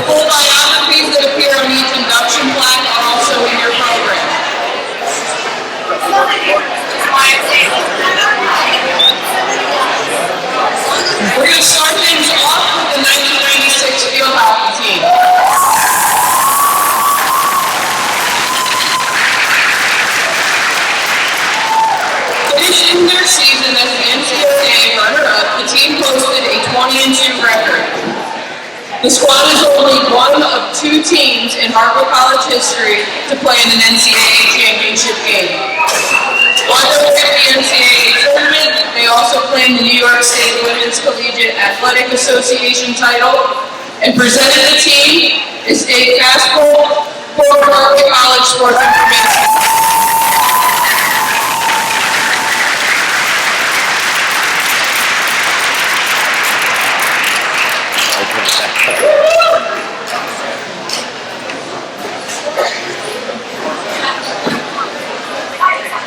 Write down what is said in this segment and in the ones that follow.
full biographies that appear on each induction plaque are also in your program. We're going to start things off with the 1996 field hockey team. Finishing their season as the NCAA runner-up, the team posted a 20-2 record. The squad is only one of two teams in Hartwick College history to play in an NCAA championship game. While they were at the NCAA tournament, they also claimed the New York State Women's Collegiate Athletic Association title, and presenting the team is Dave Caspel, former Hartwick College sports information.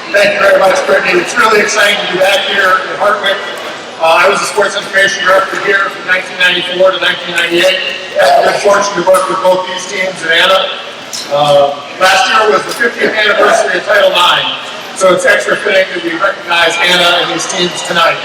Thank you very much, Brittany. It's really exciting to be back here in Hartwick. I was a sports information director here from 1994 to 1998. I had the good fortune to work with both these teams and Anna. Last year was the 50th anniversary of Title IX, so it's extra fitting that we recognize Anna and these teams tonight.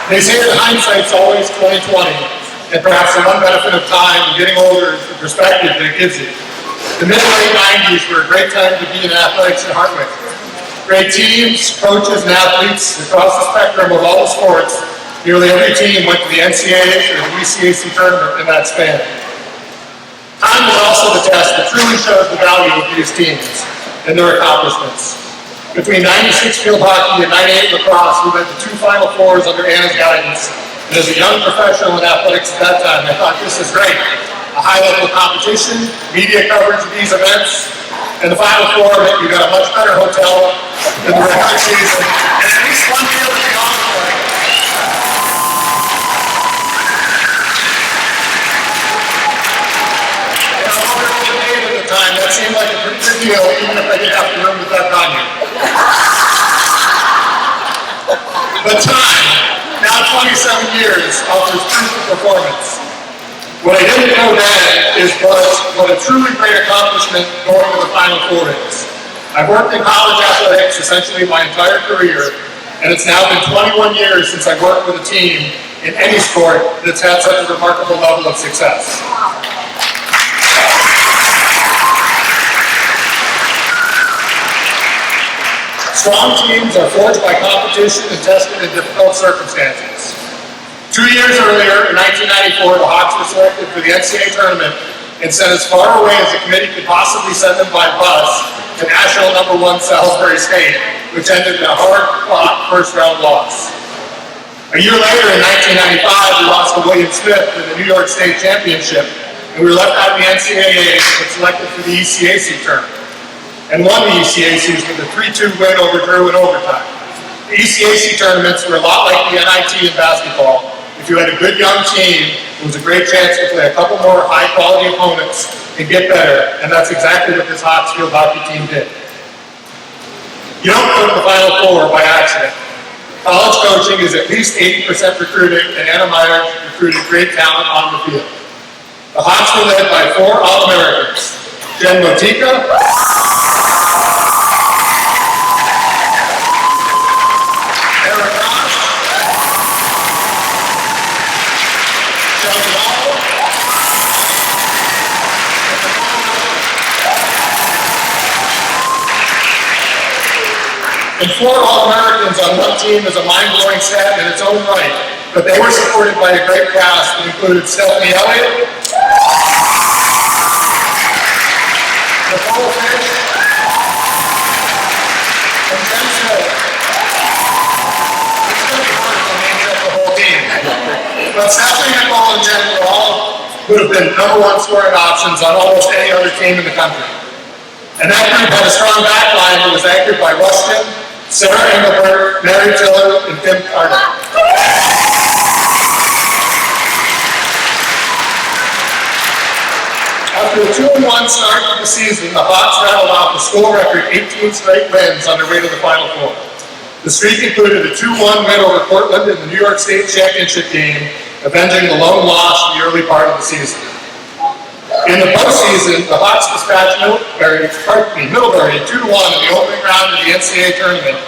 They say that hindsight's always 20/20. And perhaps the one benefit of time and getting older is the perspective that it gives you. The mid to late 90s were a great time to be in athletics at Hartwick. Great teams, coaches, and athletes across the spectrum of all the sports. Nearly every team went to the NCAA or the ECAC tournament in that span. Time was also the test that truly shows the value of these teams and their accomplishments. Between 96 field hockey and 98 lacrosse, we went to 2 Final Fours under Anna's guidance. And as a young professional in athletics at that time, I thought this is great. A high-level competition, media coverage of these events, and the Final Four meant you got a much better hotel than the regular season, and at least one meal to be on for. And although we were paid at the time, that seemed like a pretty good deal, even if I didn't have to room with that on you. But time, now 27 years, offers proof of performance. What I didn't know then is what a truly great accomplishment going to the Final Four is. I've worked in college athletics essentially my entire career, and it's now been 21 years since I've worked with a team in any sport that's had such a remarkable level of success. Strong teams are forged by competition and tested in difficult circumstances. 2 years earlier, in 1994, the Hawks were selected for the NCAA tournament and sent as far away as the committee could possibly send them by bus to national #1 Salisbury State, which ended in a hard-fought first-round loss. A year later, in 1995, we lost to William Smith in the New York State Championship, and we were left out of the NCAA but selected for the ECAC tournament, and won the ECACs with a 3-2 win over Drew in overtime. The ECAC tournaments were a lot like the NIT in basketball. If you had a good young team, it was a great chance to play a couple more high-quality opponents and get better, and that's exactly what this Hawks field hockey team did. You don't go to the Final Four by accident. College coaching is at least 80% recruiting, and Anna Meyer recruited great talent on the field. The Hawks were led by 4 All-Americans: Jen Motika, and 4 All-Americans on one team is a mind-blowing stat in its own right, but they were supported by a great cast that included Stephanie Elliott, Nicole Fish, and Jen Smith. It's going to be hard to name check the whole team. But Stephanie, Nicole, and Jen would have been #1 scoring options on almost any other team in the country. And that group had a strong backline that was anchored by Rustin, Sarah Engelbert, Mary Tiller, and Tim Carter. After a 2-1 start to the season, the Hawks rattled off a school record 18 straight wins on their way to the Final Four. The streak included a 2-1 win over Portland in the New York State Championship game, avenging the lone loss in the early part of the season. In the postseason, the Hawks dispatched Middlebury 2-1 in the opening round of the NCAA tournament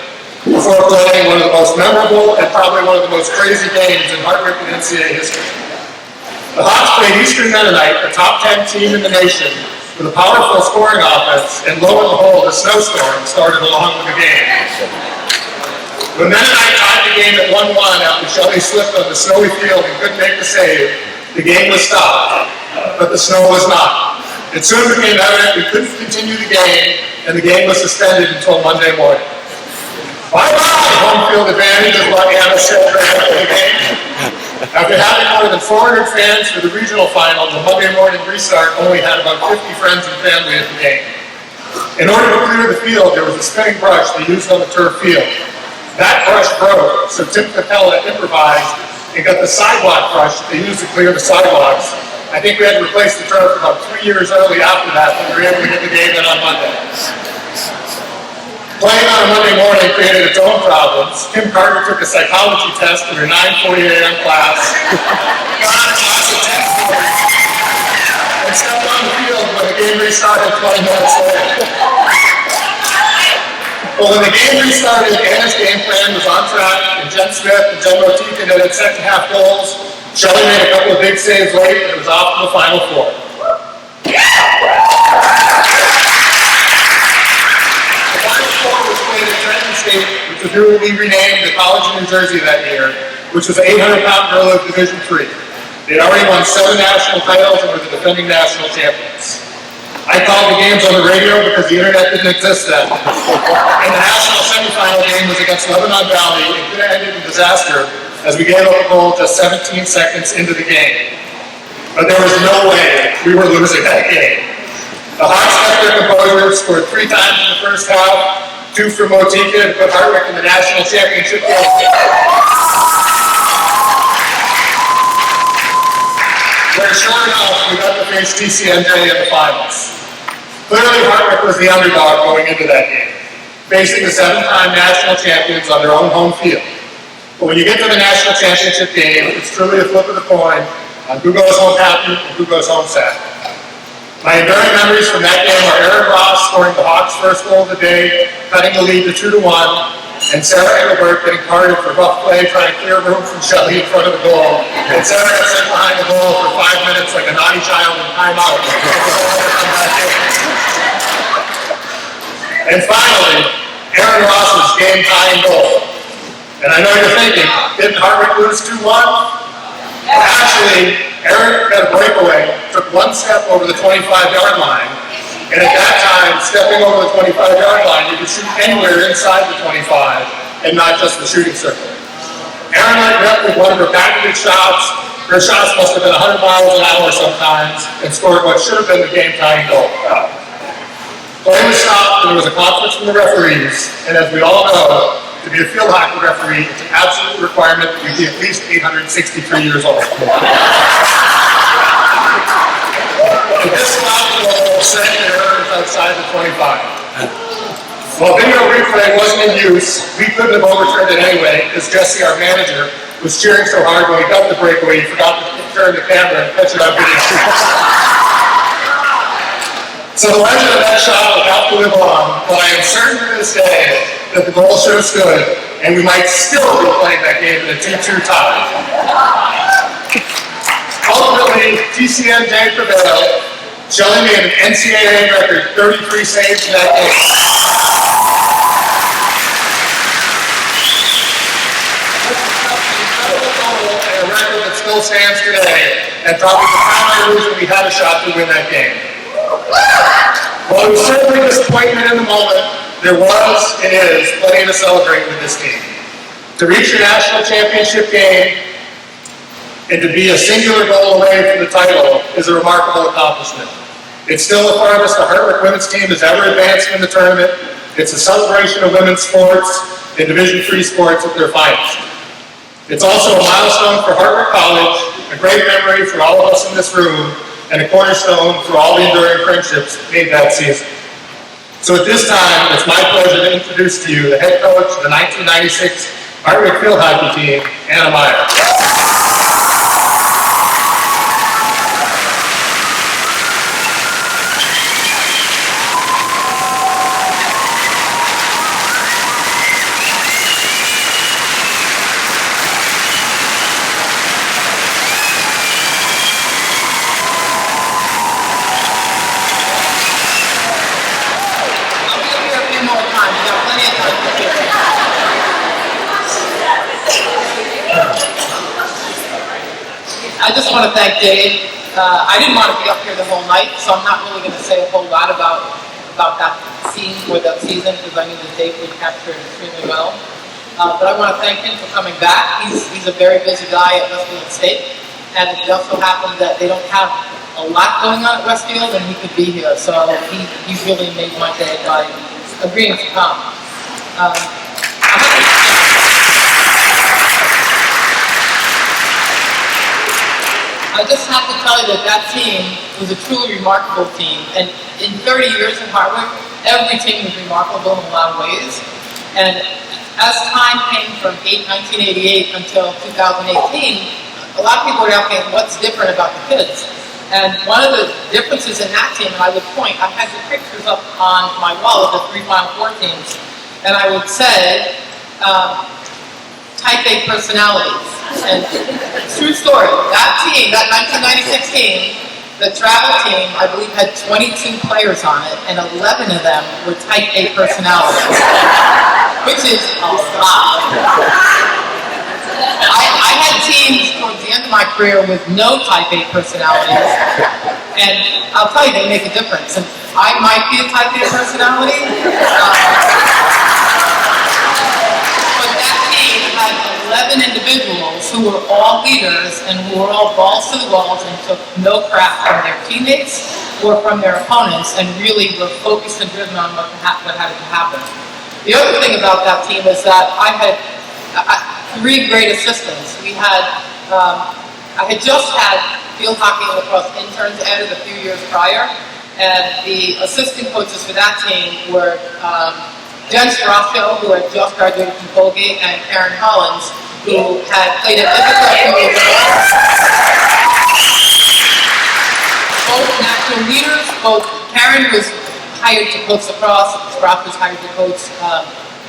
before playing one of the most memorable and probably one of the most crazy games in Hartwick and NCAA history. The Hawks played Eastern Mennonite, a top 10 team in the nation, with a powerful scoring offense, and lo and behold, a snowstorm started along with the game. When Mennonite tied the game at 1-1 after Shelley slipped on the snowy field and couldn't make the save, the game was stopped, but the snow was not. It soon became evident we couldn't continue the game, and the game was suspended until Monday morning. Bye-bye, home field advantage is what Anna said after the game. After having more than 400 fans for the regional final, the Monday morning restart only had about 50 friends and family at the game. In order to clear the field, there was a spinning brush they used on the turf field. That brush broke, so Tim Capella improvised and got the sidewalk brush they used to clear the sidewalks. I think we had to replace the turf about 3 years early after that, but we were able to get the game in on Monday. Playing on a Monday morning created its own problems. Kim Carter took a psychology test in her 9:40 a.m. class, got out of class at 10:40, and stepped on the field when the game restarted 20 minutes later. Well, when the game restarted, Anna's game plan was on track, and Jen Smith and Jen Motika netted second half goals. Shelley made a couple of big saves late, and it was off to the Final Four. The Final Four was played at Trenton State, which was newly renamed the College of New Jersey that year, which was an 800-pound gorilla of Division III. They had already won 7 national titles and were the defending national champions. I called the games on the radio because the internet didn't exist then. And the national semifinal game was against Lebanon Valley and could have ended in disaster as we gave up a goal just 17 seconds into the game. But there was no way we were losing that game. The Hawks kept their composure, scored 3 times in the first half, 2 for Motika, and put Hartwick in the national championship game. Where sure enough, we got to face TCNJ in the finals. Clearly, Hartwick was the underdog going into that game, facing the 7-time national champions on their own home field. But when you get to the national championship game, it's truly a flip of the coin on who goes home happy and who goes home sad. My enduring memories from that game are Aaron Ross scoring the Hawks' first goal of the day, cutting the lead to 2-1, and Sarah Engelbert getting carded for rough play, trying to clear room from Shelley in front of the goal. And Sarah got sent behind the goal for 5 minutes like a naughty child in timeout. And finally, Aaron Ross's game-tying goal. And I know you're thinking, didn't Hartwick lose 2-1? Actually, Aaron got a breakaway, took 1 step over the 25-yard line, and at that time, stepping over the 25-yard line, you could shoot anywhere inside the 25 and not just the shooting circle. Aaron lightened up with one of her patented shots. Her shots must have been 100 miles an hour sometimes, and scored what should have been the game-tying goal. Play was stopped, and there was a conference from the referees, and as we all know, to be a field hockey referee, it's an absolute requirement that you be at least 863 years old. And this allowed the goal set in errors outside the 25. While video replay wasn't in use, we couldn't have overturned it anyway, because Jesse, our manager, was cheering so hard when he got the breakaway, he forgot to turn the camera and catch it on video. So the legend of that shot will have to live on, but I am certain to this day that the goal should have stood, and we might still be playing that game in a 2-2 tie. Ultimately, TCNJ prevailed. Shelley made an NCAA record 33 saves in that game. And a record that still stands today, and probably the primary reason we had a shot to win that game. While it was certainly disappointment in the moment, there was and is plenty to celebrate with this team. To reach your national championship game and to be a singular goal away from the title is a remarkable accomplishment. It's still the farthest the Hartwick women's team has ever advanced in the tournament. It's a celebration of women's sports and Division III sports at their finest. It's also a milestone for Hartwick College, a great memory for all of us in this room, and a cornerstone for all the enduring friendships made that season. So at this time, it's my pleasure to introduce to you the head coach of the 1996 Hartwick field hockey team, Meyer. I just want to thank Dave. I didn't want to be up here the whole night, so I'm not really going to say a whole lot about that scene or that season because I knew that Dave would capture it extremely well. But I want to thank him for coming back. He's a very busy guy at Westfield State, and it just so happened that they don't have a lot going on at Westfield, and he could be here. So he really made my day by agreeing to come. I just have to tell you that team was a truly remarkable team. And in 30 years in Hartwick, every team was remarkable in a lot of ways. And as time came from 1988 until 2018, a lot of people were asking what's different about the kids. And one of the differences in that team, and I would point, I had the pictures up on my wall of the 3 Final Four teams, and I would say, type A personalities. And true story, that team, that 1996 team, the travel team, I believe had 22 players on it, and 11 of them were type A personalities, which is a lot. I had teams towards the end of my career with no type A personalities, and I'll tell you, they make a difference. And I might be a type A personality, but that team had 11 individuals who were all leaders and who were all balls to the walls and took no crap from their teammates or from their opponents and really were focused and driven on what had to happen. The other thing about that team is that I had 3 great assistants. I had just had field hockey and lacrosse interns added a few years prior, and the assistant coaches for that team were Jen Strasho, who had just graduated from Colgate, and Karen Hollins, who had played at Induction. Both national leaders. Both Karen was hired to coach lacrosse, Strasho was hired to coach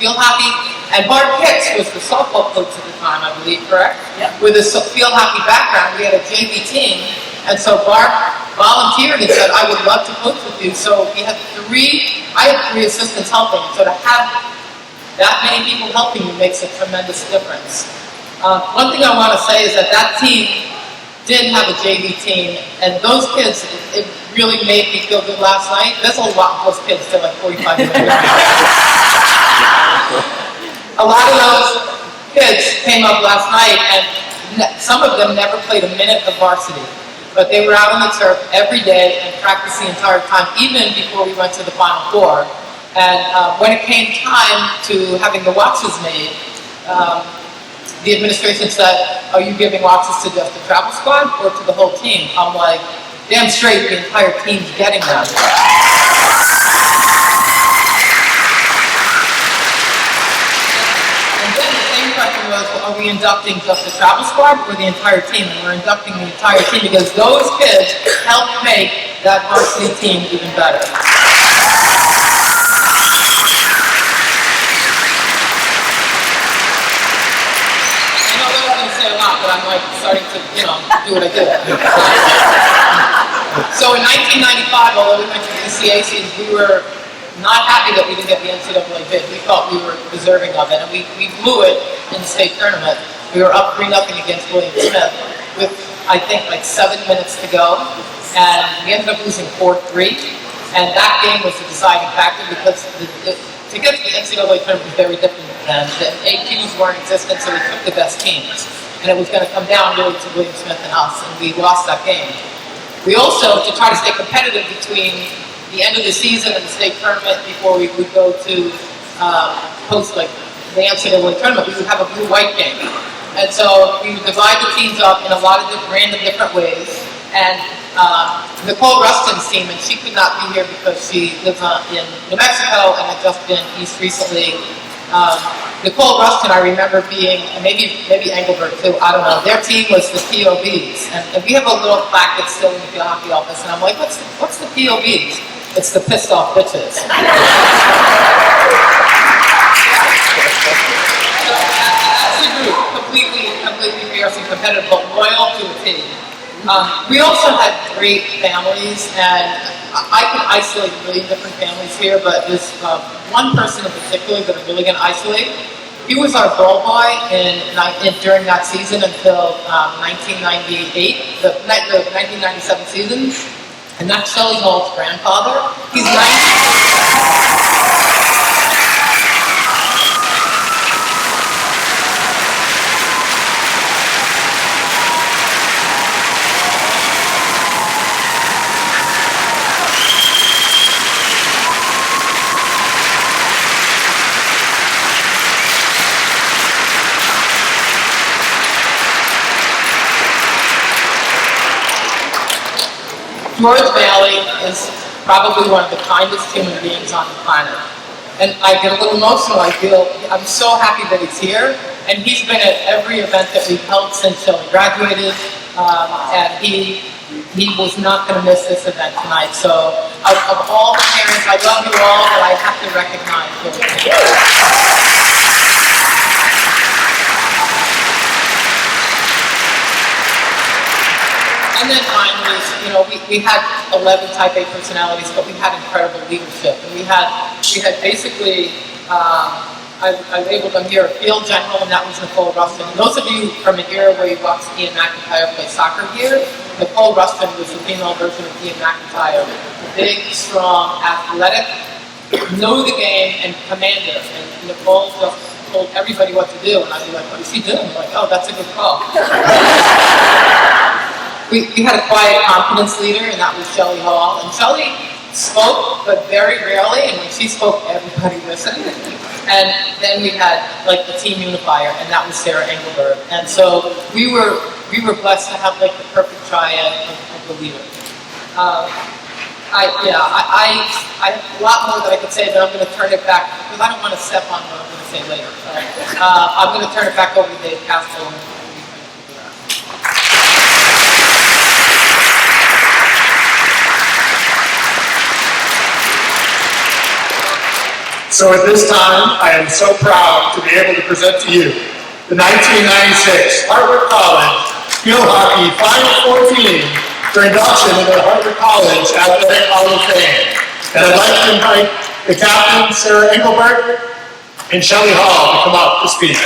field hockey, and Barb Hicks was the softball coach at the time, I believe, correct? Yep. With a field hockey background, we had a JV team, and so Barb volunteered and said, I would love to coach with you. So I had 3 assistants helping. So to have that many people helping you makes a tremendous difference. One thing I want to say is that team did have a JV team, and those kids, it really made me feel good last night. There's a lot of those kids, they're like 45 years old. A lot of those kids came up last night, and some of them never played a minute of varsity. But they were out on the turf every day and practiced the entire time, even before we went to the Final Four. And when it came time to having the watches made, the administration said, are you giving watches to just the travel squad or to the whole team? I'm like, damn straight, the entire team's getting them. Are we inducting just the travel squad or the entire team? And we're inducting the entire team because those kids helped make that varsity team even better. I know that was going to say a lot, but I'm like starting to, do what I do. So in 1995, although we went to the ECACs, we were not happy that we didn't get the NCAA bid. We thought we were deserving of it, and we blew it in the state tournament. We were up 3-0 against William Smith with, I think, like 7 minutes to go, and we ended up losing 4-3, and that game was the deciding factor because to get to the NCAA tournament was very different then. The AQs weren't existent, so we took the best teams, and it was going to come down really to William Smith and us, and we lost that game. We also, to try to stay competitive between the end of the season and the state tournament before we would go to host like the NCAA tournament, we would have a blue-white game. And so we would divide the teams up in a lot of random different ways. And Nicole Rustin's team, and she could not be here because she lives in New Mexico and had just been east recently. Nicole Rustin, I remember being, and maybe Engelbert too, I don't know, their team was the POBs. And we have a little plaque that's still in the field hockey office, and I'm like, what's the POBs? It's the pissed off bitches. So, as a group, completely fierce and competitive, but loyal to a team. We also had great families, and I could isolate really different families here, but there's one person in particular that I'm really going to isolate. He was our ball boy during that season until 1998, the 1997 season, and that's Shelley Hall's grandfather. He's 90. George Bailey is probably one of the kindest human beings on the planet. And I get a little emotional. I'm so happy that he's here. And he's been at every event that we've held since Shelley graduated. And he was not going to miss this event tonight. So of all the parents, I love you all, but I have to recognize George. And then finally, we had 11 type A personalities, but we had incredible leadership. And we had basically, I labeled them here, a field general, and that was Nicole Rustin. And those of you from an era where you watched Ian McIntyre play soccer here, Nicole Rustin was the female version of Ian McIntyre. Big, strong, athletic, know the game, and commander. And Nicole just told everybody what to do. And I'd be like, what is she doing? Like, oh, that's a good call. We had a quiet confidence leader, and that was Shelley Hall. And Shelley spoke, but very rarely, and when she spoke, everybody listened. And then we had the team unifier, and that was Sarah Engelberg. And so we were blessed to have the perfect triad of the leader. I have a lot more that I could say, but I'm going to turn it back because I don't want to step on what I'm going to say later. So, I'm going to turn it back over to Dave Castle. So at this time, I am so proud to be able to present to you the 1996 Hartwick College Field Hockey Final 14 for induction into the Hartwick College Athletic Hall of Fame. And I'd like to invite the captain, Sarah Engelberg, and Shelley Hall to come up to speak.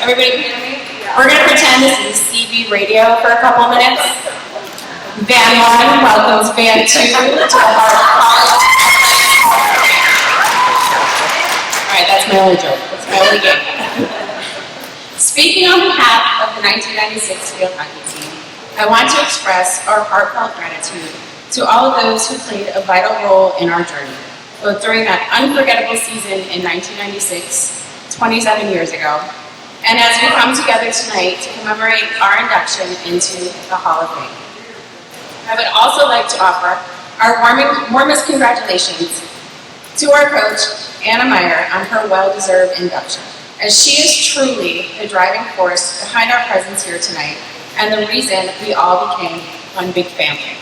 Everybody hear me? We're going to pretend this is CB radio for a couple minutes. Van 1 welcomes Van 2 to the Hartwick College. Alright, that's my only joke. That's my only game. Speaking on behalf of the 1996 field hockey team, I want to express our heartfelt gratitude to all of those who played a vital role in our journey, both during that unforgettable season in 1996, 27 years ago, and as we come together tonight to commemorate our induction into the Hall of Fame. I would also like to offer our warmest congratulations to our coach, Anna Meyer, on her well-deserved induction, as she is truly the driving force behind our presence here tonight and the reason we all became one big family.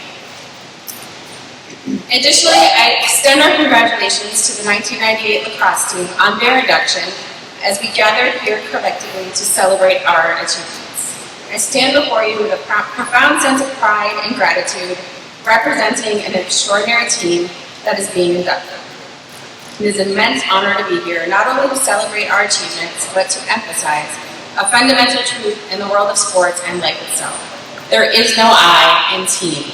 Additionally, I extend our congratulations to the 1998 lacrosse team on their induction as we gather here collectively to celebrate our achievements. I stand before you with a profound sense of pride and gratitude, representing an extraordinary team that is being inducted. It is an immense honor to be here, not only to celebrate our achievements, but to emphasize a fundamental truth in the world of sports and life itself. There is no I in team.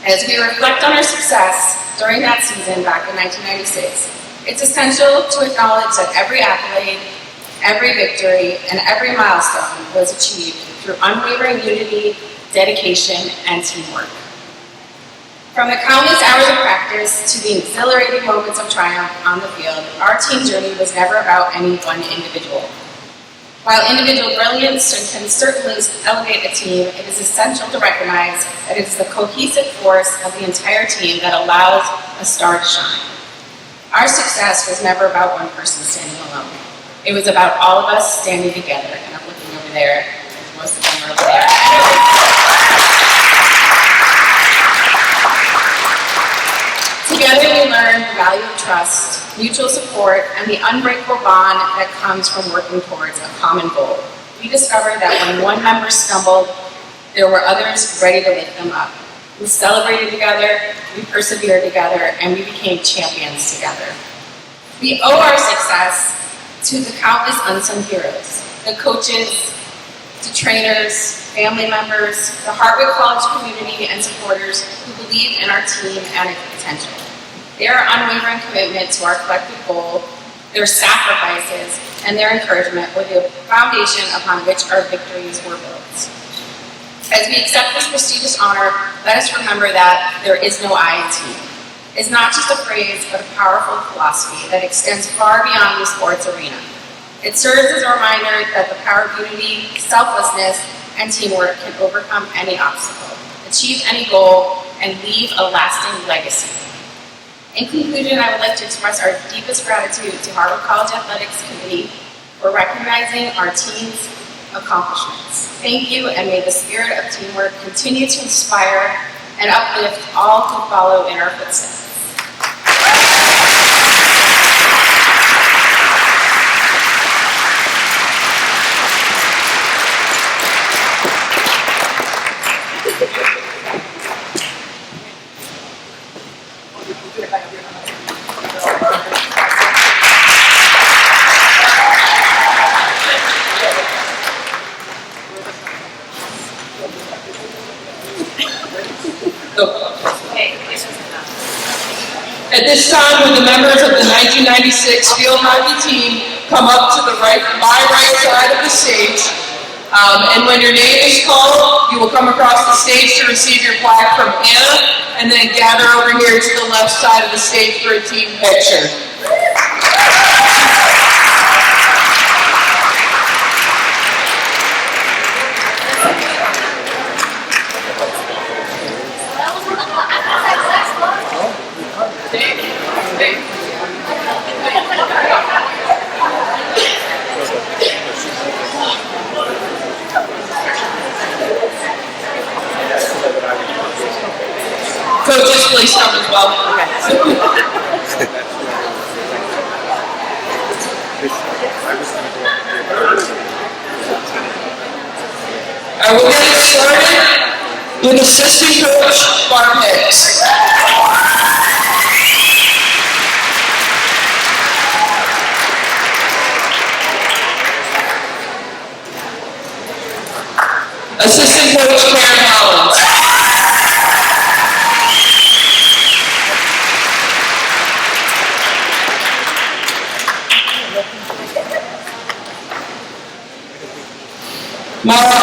As we reflect on our success during that season back in 1996, it's essential to acknowledge that every accolade, every victory, and every milestone was achieved through unwavering unity, dedication, and teamwork. From the countless hours of practice to the exhilarating moments of triumph on the field, our team journey was never about any one individual. While individual brilliance can certainly elevate a team, it is essential to recognize that it is the cohesive force of the entire team that allows a star to shine. Our success was never about one person standing alone. It was about all of us standing together, and I'm looking over there, most of them are over there. Together we learned the value of trust, mutual support, and the unbreakable bond that comes from working towards a common goal. We discovered that when one member stumbled, there were others ready to lift them up. We celebrated together, we persevered together, and we became champions together. We owe our success to the countless unsung heroes, the coaches, the trainers, family members, the Hartwick College community, and supporters who believed in our team and its potential. Their unwavering commitment to our collective goal, their sacrifices, and their encouragement were the foundation upon which our victories were built. As we accept this prestigious honor, let us remember that there is no I in team. It's not just a phrase, but a powerful philosophy that extends far beyond the sports arena. It serves as a reminder that the power of unity, selflessness, and teamwork can overcome any obstacle, achieve any goal, and leave a lasting legacy. In conclusion, I would like to express our deepest gratitude to Hartwick College Athletics Committee for recognizing our team's accomplishments. Thank you, and may the spirit of teamwork continue to inspire and uplift all who follow in our footsteps. At this time, would the members of the 1996 field hockey team come up to my right side of the stage, and when your name is called, you will come across the stage to receive your plaque from Anna, and then gather over here to the left side of the stage for a team picture. Coaches, please come as well. And we're going to get started with assistant coach Mark Hicks. Assistant coach Karen Hollins. Meyer.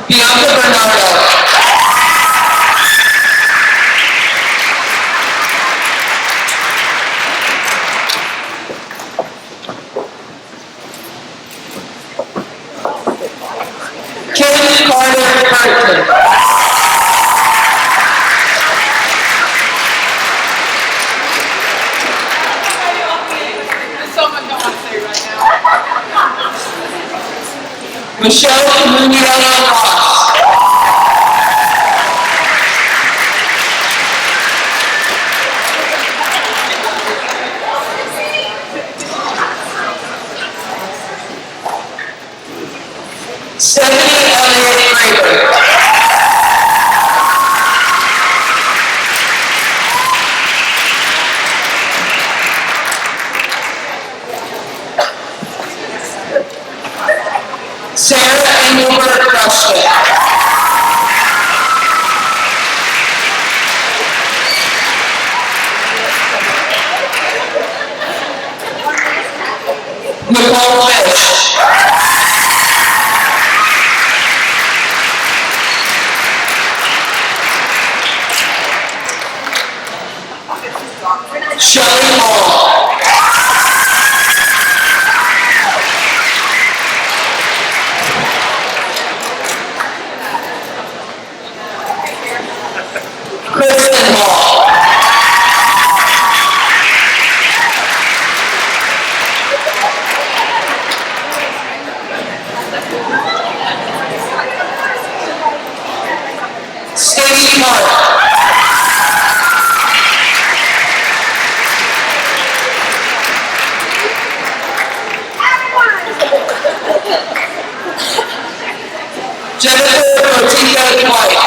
Bianca Bernardo. Kim Carter Hartwick. Michelle Comuniano Ross. Stephanie Elliott Graber. Sarah Engelbert Rushton. Nicole Fish. Shelley Hall. Kristen Hall. Stacy Hart. Jennifer Ortiga White.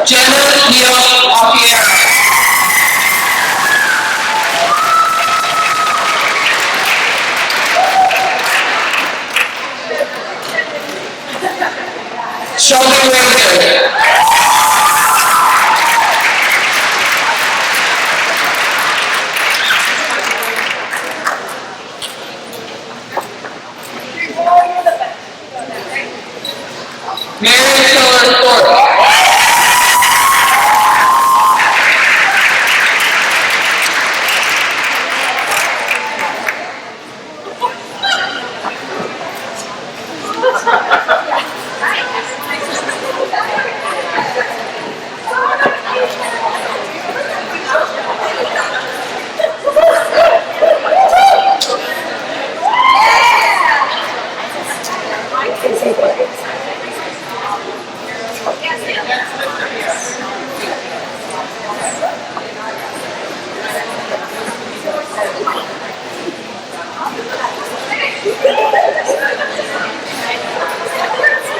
Jenna Neal Lapierre. Shelby Ranger. Mary Tiller Thorpe.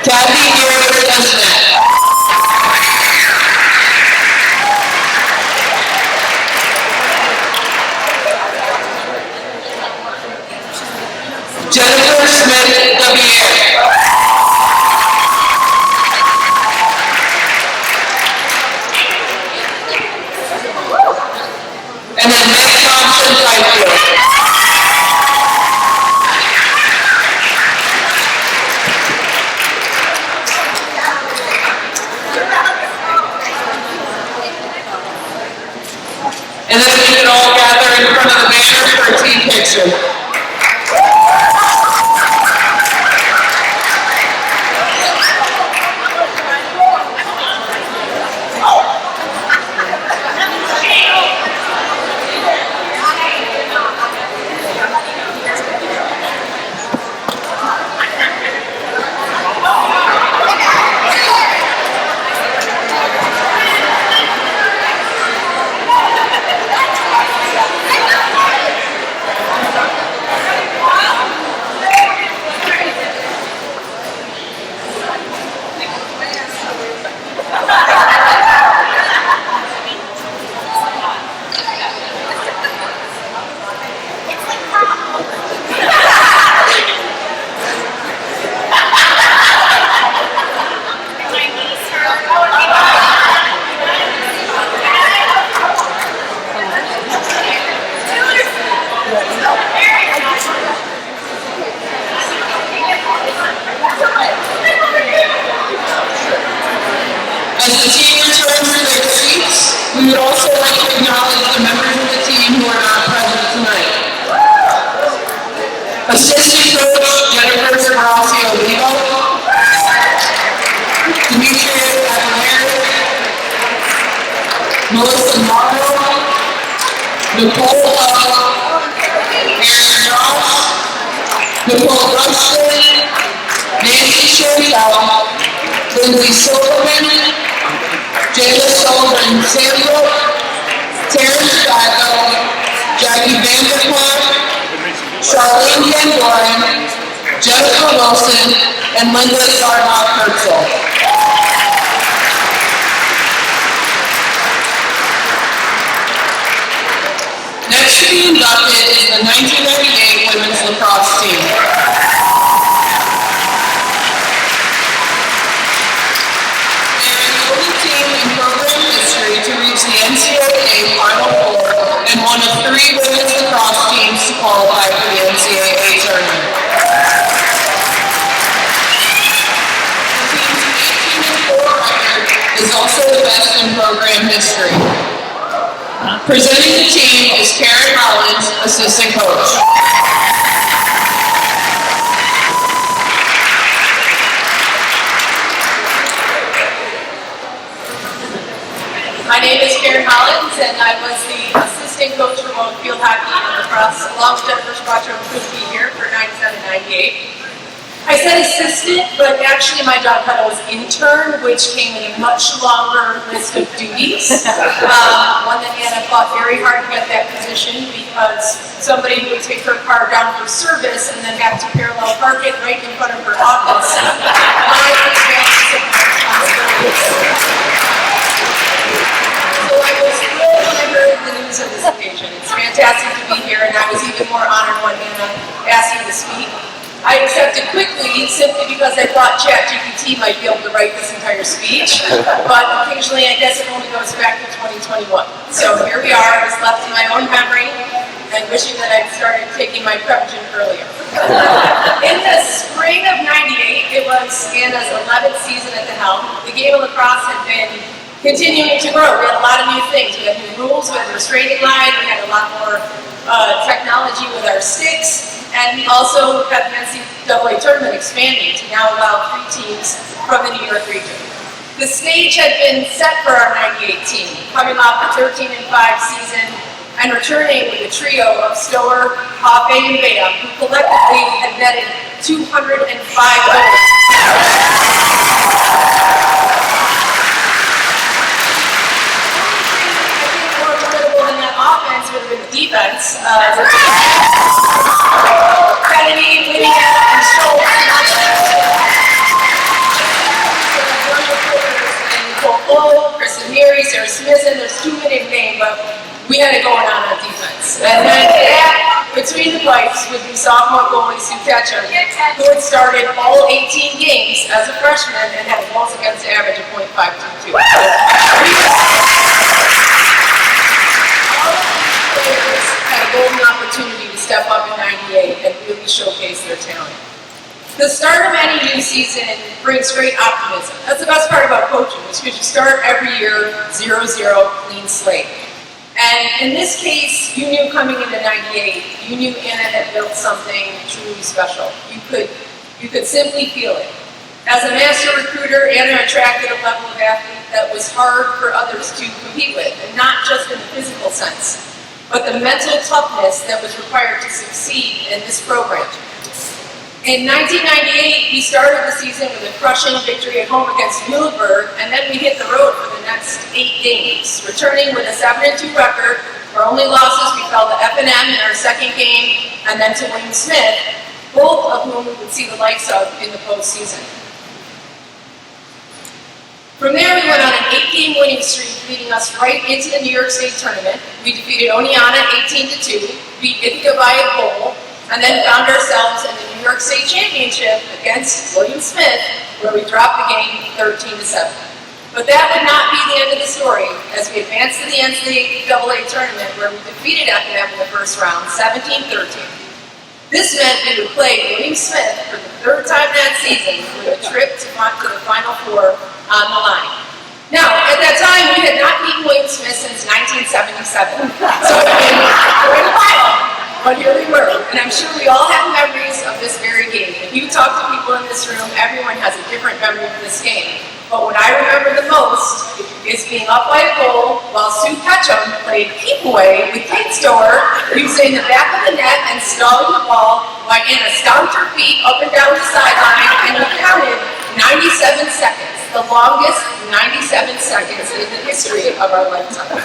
Kathy Harris Desmet. Jennifer Smith Gavier. And then Meg Thompson Fifield. And then we can all gather in front of the banner for a team picture. As the team returns to their seats, we would also like to acknowledge the members of the team who are not present tonight. Assistant coach Jennifer Scarasio Olivo, Demetrius Aguilera, Charlene Van Doren, Jessica Wilson, and Linda Sarnoff-Herzl. Next to be inducted is the 1998 Women's Lacrosse team. In program history to reach the NCAA Final Four and one of 3 women's lacrosse teams to qualify for the NCAA tournament. The team's 18-4 record is also the best in program history. Presenting the team is Karen Hollins, assistant coach. My name is Karen Hollins, and I was the assistant coach for both field hockey and lacrosse, along with Jennifer Squatro, who couldn't be here for 97-98. I said assistant, but actually my job title was intern, which came in a much longer list of duties. One that Anna fought very hard to get that position because somebody would take her car down for service and then have to parallel park it right in front of her office. So I was thrilled when I heard the news of this occasion. It's fantastic to be here, and I was even more honored when Anna asked me to speak. I accepted quickly simply because I thought ChatGPT might be able to write this entire speech, but occasionally I guess it only goes back to 2021. So here we are, I was left to my own memory and wishing that I'd started taking my Prevagen earlier. In the spring of '98, it was Anna's 11th season at the helm. The game of lacrosse had been continuing to grow. We had a lot of new things. We had new rules, we had the restraining line, we had a lot more technology with our sticks. And we also had the NCAA tournament expanding to now allow 3 teams from the New York region. The stage had been set for our '98 team, coming off a 13-5 season and returning with a trio of Stower, Hoppe, and Bayham, who collectively had netted 205 goals. Would have been the defense. Kennedy, Lydia, and Schultz. Cole, Chris and Mary, Sarah Smithson, there's too many names, but we had it going on defense. And then between the pipes would be sophomore goalie Sue Ketchum, who had started all 18 games as a freshman and had a goals against average of .522. Players had a golden opportunity to step up in '98 and really showcase their talent. The start of any new season brings great optimism. That's the best part about coaching, is because you start every year 0-0, clean slate. And in this case, you knew coming into '98, you knew Anna had built something truly special. You could simply feel it. As a master recruiter, Anna attracted a level of athlete that was hard for others to compete with, and not just in the physical sense, but the mental toughness that was required to succeed in this program. In 1998, we started the season with a crushing victory at home against Muhlenberg, and then we hit the road for the next 8 games, returning with a 7-2 record. Our only losses, we fell to F&M in our second game, and then to William Smith, both of whom we would see the likes of in the postseason. From there, we went on an 8-game winning streak, leading us right into the New York State tournament. We defeated Oneonta 18-2, beat Ithaca by a goal, and then found ourselves in the New York State Championship against William Smith, where we dropped the game 13-7. But that would not be the end of the story, as we advanced to the NCAA tournament, where we defeated F&M in the first round, 17-13. This meant we would play William Smith for the 3rd time that season, with a trip to the Final Four on the line. Now, at that time, we had not beaten William Smith since 1977, so it had been quite a while, but here we were. And I'm sure we all have memories of this very game. If you talk to people in this room, everyone has a different memory of this game. But what I remember the most is being up by a goal while Sue Ketchum played keep away with Kate Stower, using the back of the net and stalling the ball while Anna stomped her feet up and down the sideline, and we counted 97 seconds, the longest 97 seconds in the history of our lifetime.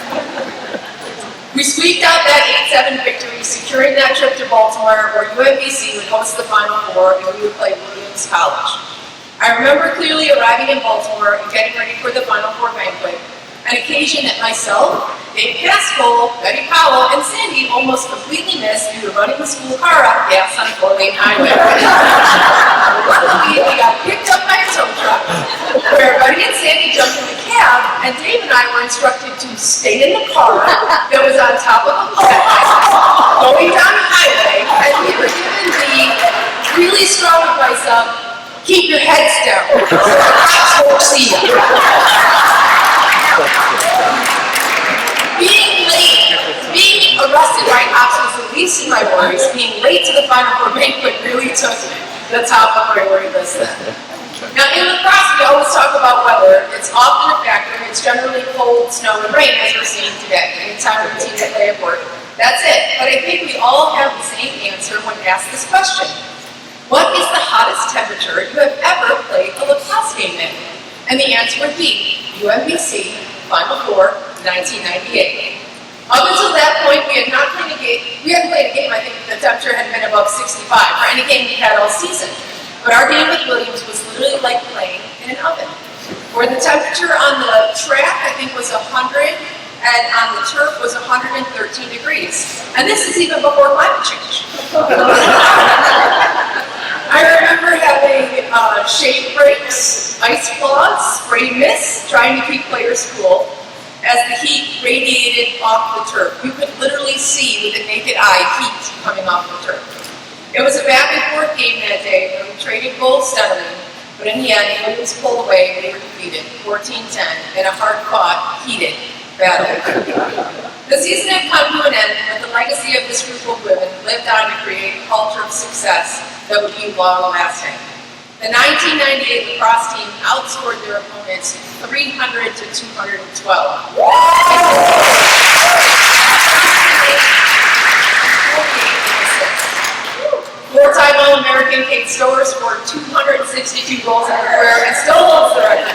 We squeaked out that 8-7 victory, securing that trip to Baltimore, where UMBC would host the Final Four and we would play Williams College. I remember clearly arriving in Baltimore and getting ready for the Final Four banquet, an occasion that myself, Dave Pascal, Betty Powell, and Sandy almost completely missed due to running the school car out of gas on a 4-lane highway. Luckily, we got picked up by a tow truck, where Betty and Sandy jumped in the cab, and Dave and I were instructed to stay in the car that was on top of a pole going down the highway, and we were given the really strong advice of, keep your heads down, or the cops won't see you. Being arrested by cops was the least of my worries. Being late to the Final Four banquet really took the top of my worry list then. Now in lacrosse, we always talk about weather. It's often a factor. It's generally cold, snow, and rain, as we're seeing today. Anytime we team that play at work, that's it. But I think we all have the same answer when asked this question. What is the hottest temperature you have ever played a lacrosse game in? And the answer would be UMBC Final Four, 1998. Up until that point, we hadn't played a game, I think the temperature had been above 65 for any game we had all season. But our game with Williams was literally like playing in an oven, where the temperature on the track, I think, was 100, and on the turf was 113 degrees. And this is even before climate change. I remember having shade breaks, ice claws, spray mist, trying to keep players cool as the heat radiated off the turf. You could literally see with the naked eye heat coming off the turf. It was a back and forth game that day where we traded goals steadily, but in the end, Williams pulled away and we were defeated 14-10 in a hard-fought, heated battle. The season had come to an end, but the legacy of this group of women lived on to create a culture of success that would be long-lasting. The 1998 lacrosse team outscored their opponents 300 to 212. Four-time All-American Kate Stower scored 262 goals in her career and still holds the record.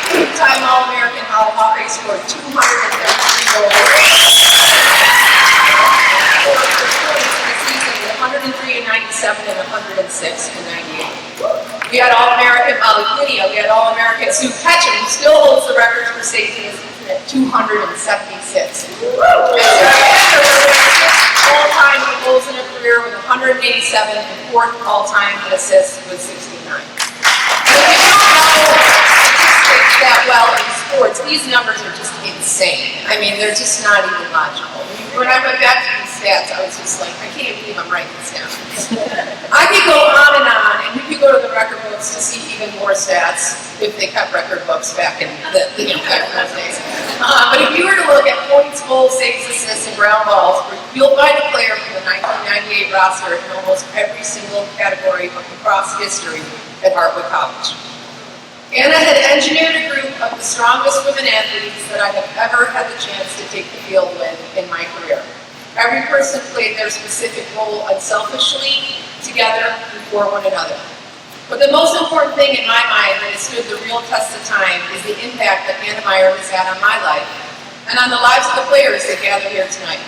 Two-time All-American Holly Hawkey scored 233 goals. 103 and 97 and 106 and 98. We had All-American Molly Lydia. We had All-American Sue Ketchum, who still holds the record for safety in the season at 276. All-time goals in a career with 187 and fourth all-time in assists with 69. And if you don't know statistics that well in sports, these numbers are just insane. I mean, they're just not even logical. When I went back to these stats, I was just like, I can't believe I'm writing this down. I could go on, and we could go to the record books to see even more stats if they kept record books back in back in those days. But if you were to look at points, goals, saves, assists, and ground balls, you'll find a player from the 1998 roster in almost every single category of lacrosse history at Hartwick College. Anna had engineered a group of the strongest women athletes that I have ever had the chance to take the field with in my career. Every person played their specific role unselfishly, together, and for one another. But the most important thing in my mind that has stood the real test of time is the impact that Anna Meyer has had on my life and on the lives of the players that gather here tonight.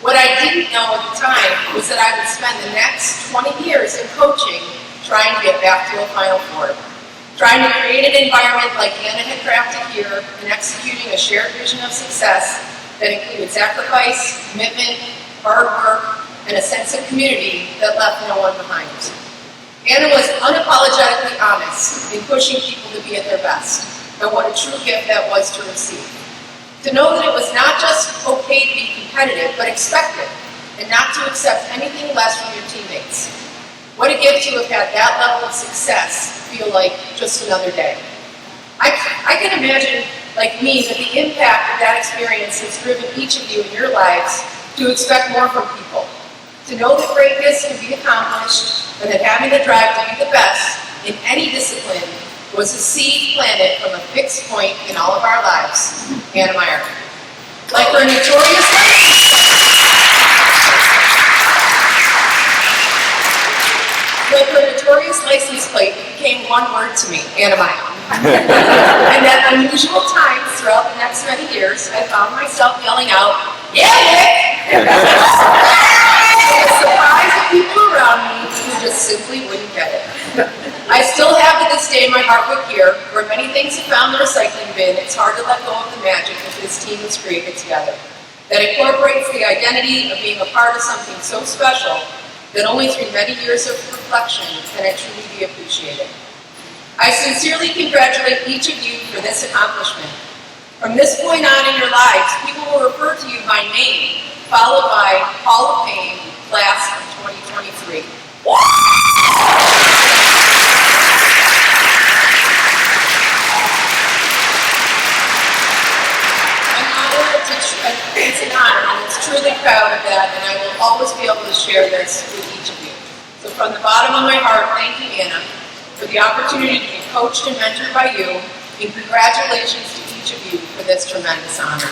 What I didn't know at the time was that I would spend the next 20 years in coaching trying to get back to a Final Four. Trying to create an environment like Anna had crafted here and executing a shared vision of success that included sacrifice, commitment, hard work, and a sense of community that left no one behind. Anna was unapologetically honest in pushing people to be at their best, and what a true gift that was to receive. To know that it was not just okay to be competitive, but expected, and not to accept anything less from your teammates. What a gift to have had that level of success feel like just another day. I can imagine, like me, that the impact of that experience has driven each of you in your lives to expect more from people. To know that greatness can be accomplished, and that having the drive to be the best in any discipline was a seed planted from a fixed point in all of our lives. Anna Meyer. Like her notorious license plate, it became one word to me, Anna Meyer. And at unusual times throughout the next many years, I found myself yelling out, "Yeah, Nick!" To the surprise of people around me who just simply wouldn't get it. I still have to this day my Hartwick gear, where many things have found their recycling bin. It's hard to let go of the magic that this team has created together. That incorporates the identity of being a part of something so special that only through many years of reflection can it truly be appreciated. I sincerely congratulate each of you for this accomplishment. From this point on in your lives, people will refer to you by name, followed by Hall of Fame, Class of 2023. It's an honor, and it's truly proud of that, and I will always be able to share this with each of you. So from the bottom of my heart, thank you, Anna, for the opportunity to be coached and mentored by you, and congratulations to each of you for this tremendous honor.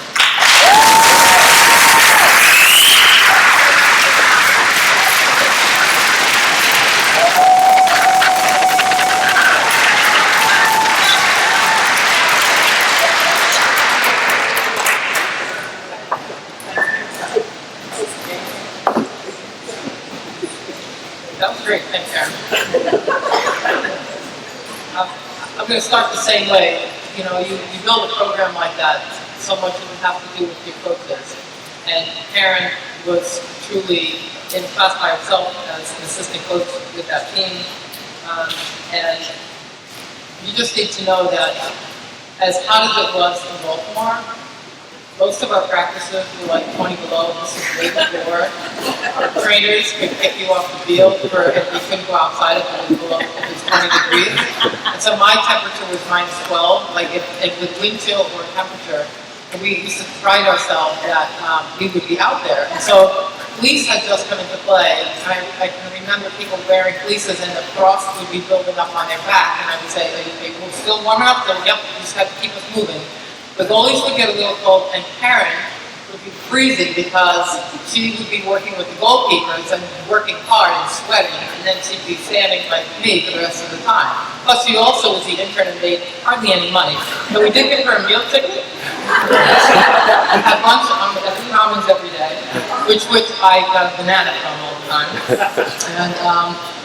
That was great, thanks, Aaron. I'm going to start the same way. You know, you build a program like that, so much of it has to do with your coaches. And Karen was truly impressed by herself as an assistant coach with that team. And you just need to know that as hot as it was in Baltimore, most of our practices were like 20 below. This is way before. Our trainers could kick you off the field for if you couldn't go outside if it was below, if it was 20 degrees. And so my temperature was minus 12, like if with wind chill or temperature. And we used to pride ourselves that we would be out there. And so fleece had just come into play. And I can remember people wearing fleeces and the frost would be building up on their back. And I would say, they were still warming up, so yep, you just have to keep us moving. The goalies would get a little cold, and Karen would be freezing because she would be working with the goalkeepers and working hard and sweating, and then she'd be standing like me for the rest of the time. Plus, she also was the intern and made hardly any money. So we did give her a meal ticket. We had lunch at the Commons every day, which I got a banana from all the time. And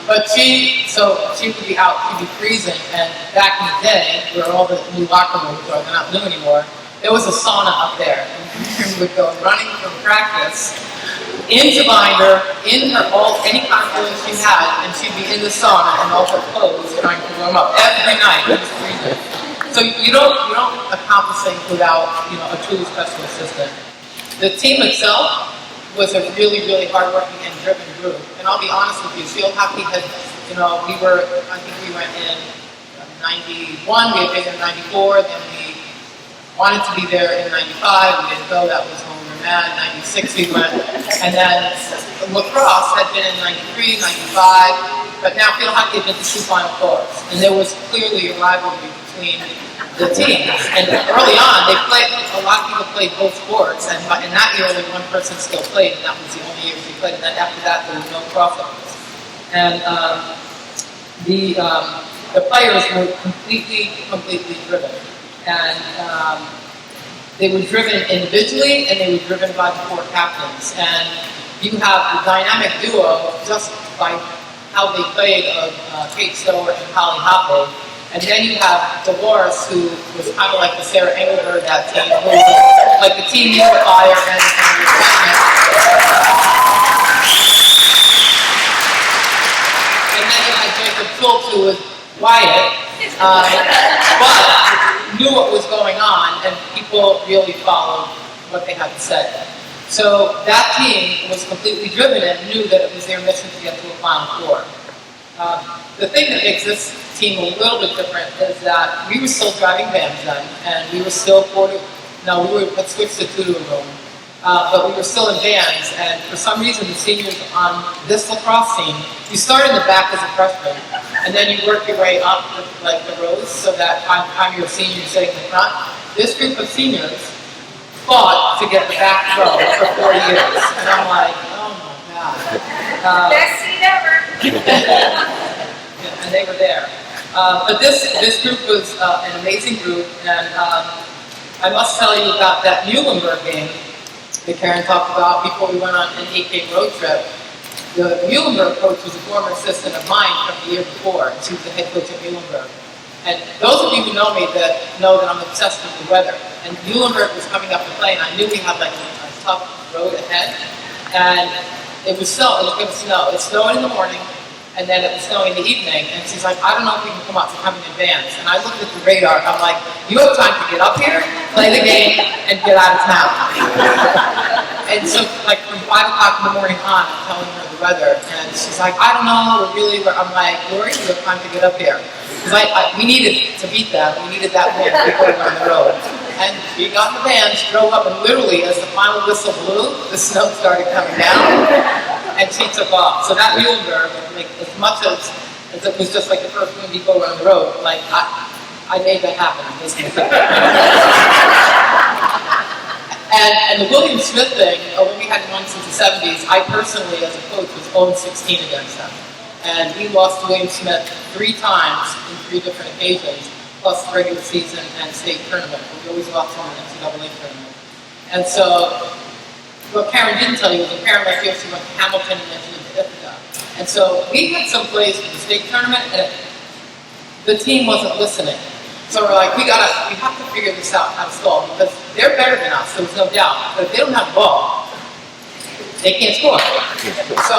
but she would be out, she'd be freezing, and back in the day, where all the new locker rooms are, they're not new anymore, there was a sauna up there. And we would go running from practice into Binder, in her any kind of clothes she had, and she'd be in the sauna and all her clothes trying to warm up every night. It was freezing. So you don't accomplish things without a truly special assistant. The team itself was a really, really hardworking and driven group. And I'll be honest with you, field hockey had, I think we went in 91, we had been in 94, then we wanted to be there in 95, we didn't go, that was when we were mad. 96 we went, and then Lacrosse had been in 93, 95, but now field hockey had been to 2 Final Fours. And there was clearly a rivalry between the teams. And early on, a lot of people played both sports, and in that year only one person still played, and that was the only year she played, and then after that there was no crossovers. And the players were completely driven. And they were driven individually, and they were driven by the 4 captains. And you have the dynamic duo just by how they played of Kate Stower and Holly Hoppe. And then you have Dolores, who was kind of like the Sarah Engelberg of that team, who was like the team unifier and refinement. And then you had Jacob Schultz, who was quiet, but knew what was going on, and people really followed what they had to say. So that team was completely driven and knew that it was their mission to get to a Final Four. The thing that makes this team a little bit different is that we were still driving vans then, and we were still had switched to 2 room, but we were still in vans, and for some reason the seniors on this lacrosse team, you start in the back as a freshman, and then you work your way up like the rows, so that by the time you're a senior, you're sitting in the front. This group of seniors fought to get the back row for 4 years, and I'm like, oh my God. Best seat ever. And they were there. But this group was an amazing group, and I must tell you about that Muhlenberg game that Karen talked about before we went on an 8-game road trip. The Muhlenberg coach was a former assistant of mine from the year before. She was the head coach at Muhlenberg. And those of you who know me that know that I'm obsessed with the weather. And Muhlenberg was coming up to play, and I knew we had like a tough road ahead. And it was snow. It was going to snow. It snowed in the morning, and then it was snowing in the evening. And she's like, I don't know if we can come out to come in advance. And I looked at the radar. I'm like, you have time to get up here, play the game, and get out of town. And so, like, from 5 o'clock in the morning on, I'm telling her the weather, and she's like, I don't know, I'm like, Lori, you have time to get up here. Because we needed to beat them, we needed that win before we went on the road. And we got in the van, she drove up, and literally, as the final whistle blew, the snow started coming down, and she took off. So that Muhlenberg, like, as much as it was just like the first win before we went on the road, like, I made that happen. And the William Smith thing, when we hadn't won since the 70s, I personally, as a coach, was 0-16 against them. And we lost to William Smith 3 times in 3 different occasions, plus regular season and state tournament. We always lost them in the NCAA tournament. And so, what Karen didn't tell you was apparently she went to Hamilton and then she went to Ithaca. And so, we had some plays for the state tournament, and the team wasn't listening. So we're like, we have to figure this out how to stall, because they're better than us, there's no doubt. But if they don't have the ball, they can't score. So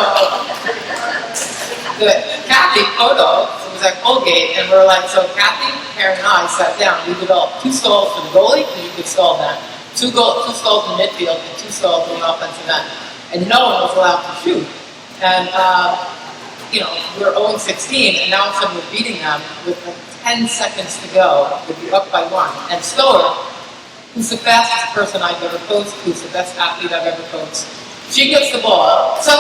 Kathy Kodo was at Colgate, and we're like, so Kathy, Karen, and I sat down. We developed 2 stalls for the goalie, and you could stall them. 2 stalls in the midfield, and 2 stalls in the offensive end. And no one was allowed to shoot. And we're 0-16, and now all of a sudden we're beating them with 10 seconds to go, we'd be up by 1. And Stoller, who's the fastest person I've ever coached, who's the best athlete I've ever coached, she gets the ball, so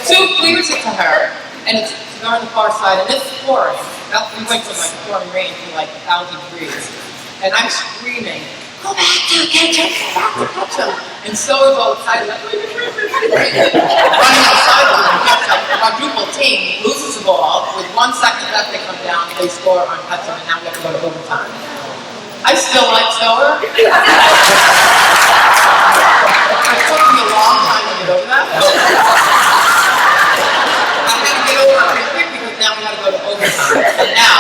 2 clears it to her, and it's on the far side, and it's pouring. We went from like pouring rain to like 1,000 degrees. And I'm screaming, go back to catch him, go back to catch him. And Stoler's all excited, like, running outside of them, the quadruple team loses the ball. With 1 second left, they come down, they score on Hudson, and now we have to go to overtime. I still like Stoller. It took me a long time to get over that. I had to get over it pretty quick because now we have to go to overtime. And now,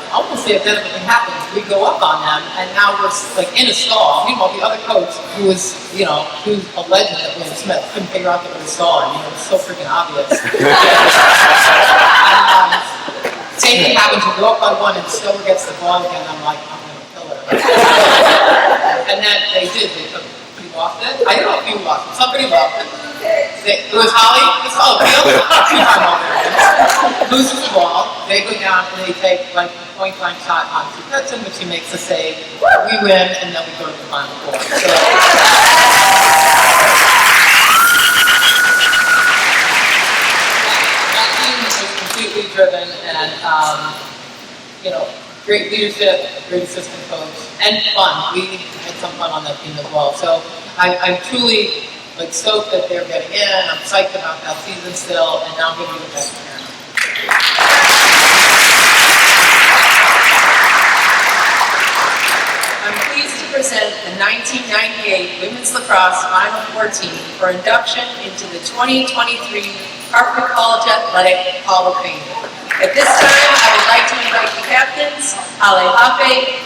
almost the identical thing happens. We go up on them, and now we're like in a stall. Meanwhile, the other coach, who's a legend at William Smith, couldn't figure out that it was stalling. It was so freaking obvious. Same thing happens. We go up by 1, and Stoller gets the ball again. I'm like, I'm gonna kill her. And then they did. They lost it. I don't know if you lost it. Somebody lost it. It was Holly. It's all Field. Loses the ball. They go down and they take like a point-blank shot on Hudson, which he makes a save. We win, and then we go to the Final Four. So, that team was completely driven, and great leadership, great assistant coach, and fun. We had some fun on that team as well. So I'm truly stoked that they're getting in. I'm psyched about that season still, and now I'm going to give it back to Karen. I'm pleased to present the 1998 Women's Lacrosse Final Four team for induction into the 2023 Hartwick College Athletic Hall of Fame. At this time, I would like to invite the captains, Ale Hafe,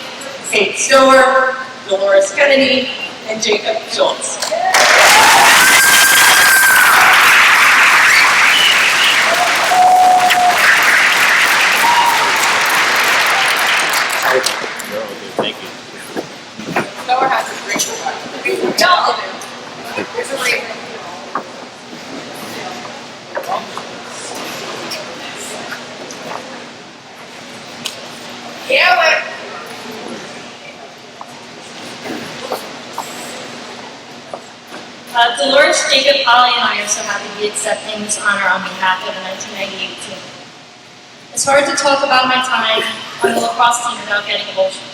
Kate Stower, Dolores Kennedy, and Jacob Schultz. Thank you. Stower has a great start. Y'all do. There's a ring. Yeah, wait. Dolores, Jacob, Holly, and I are so happy to be accepting this honor on behalf of the 1998 team. It's hard to talk about my time on the lacrosse team without getting emotional.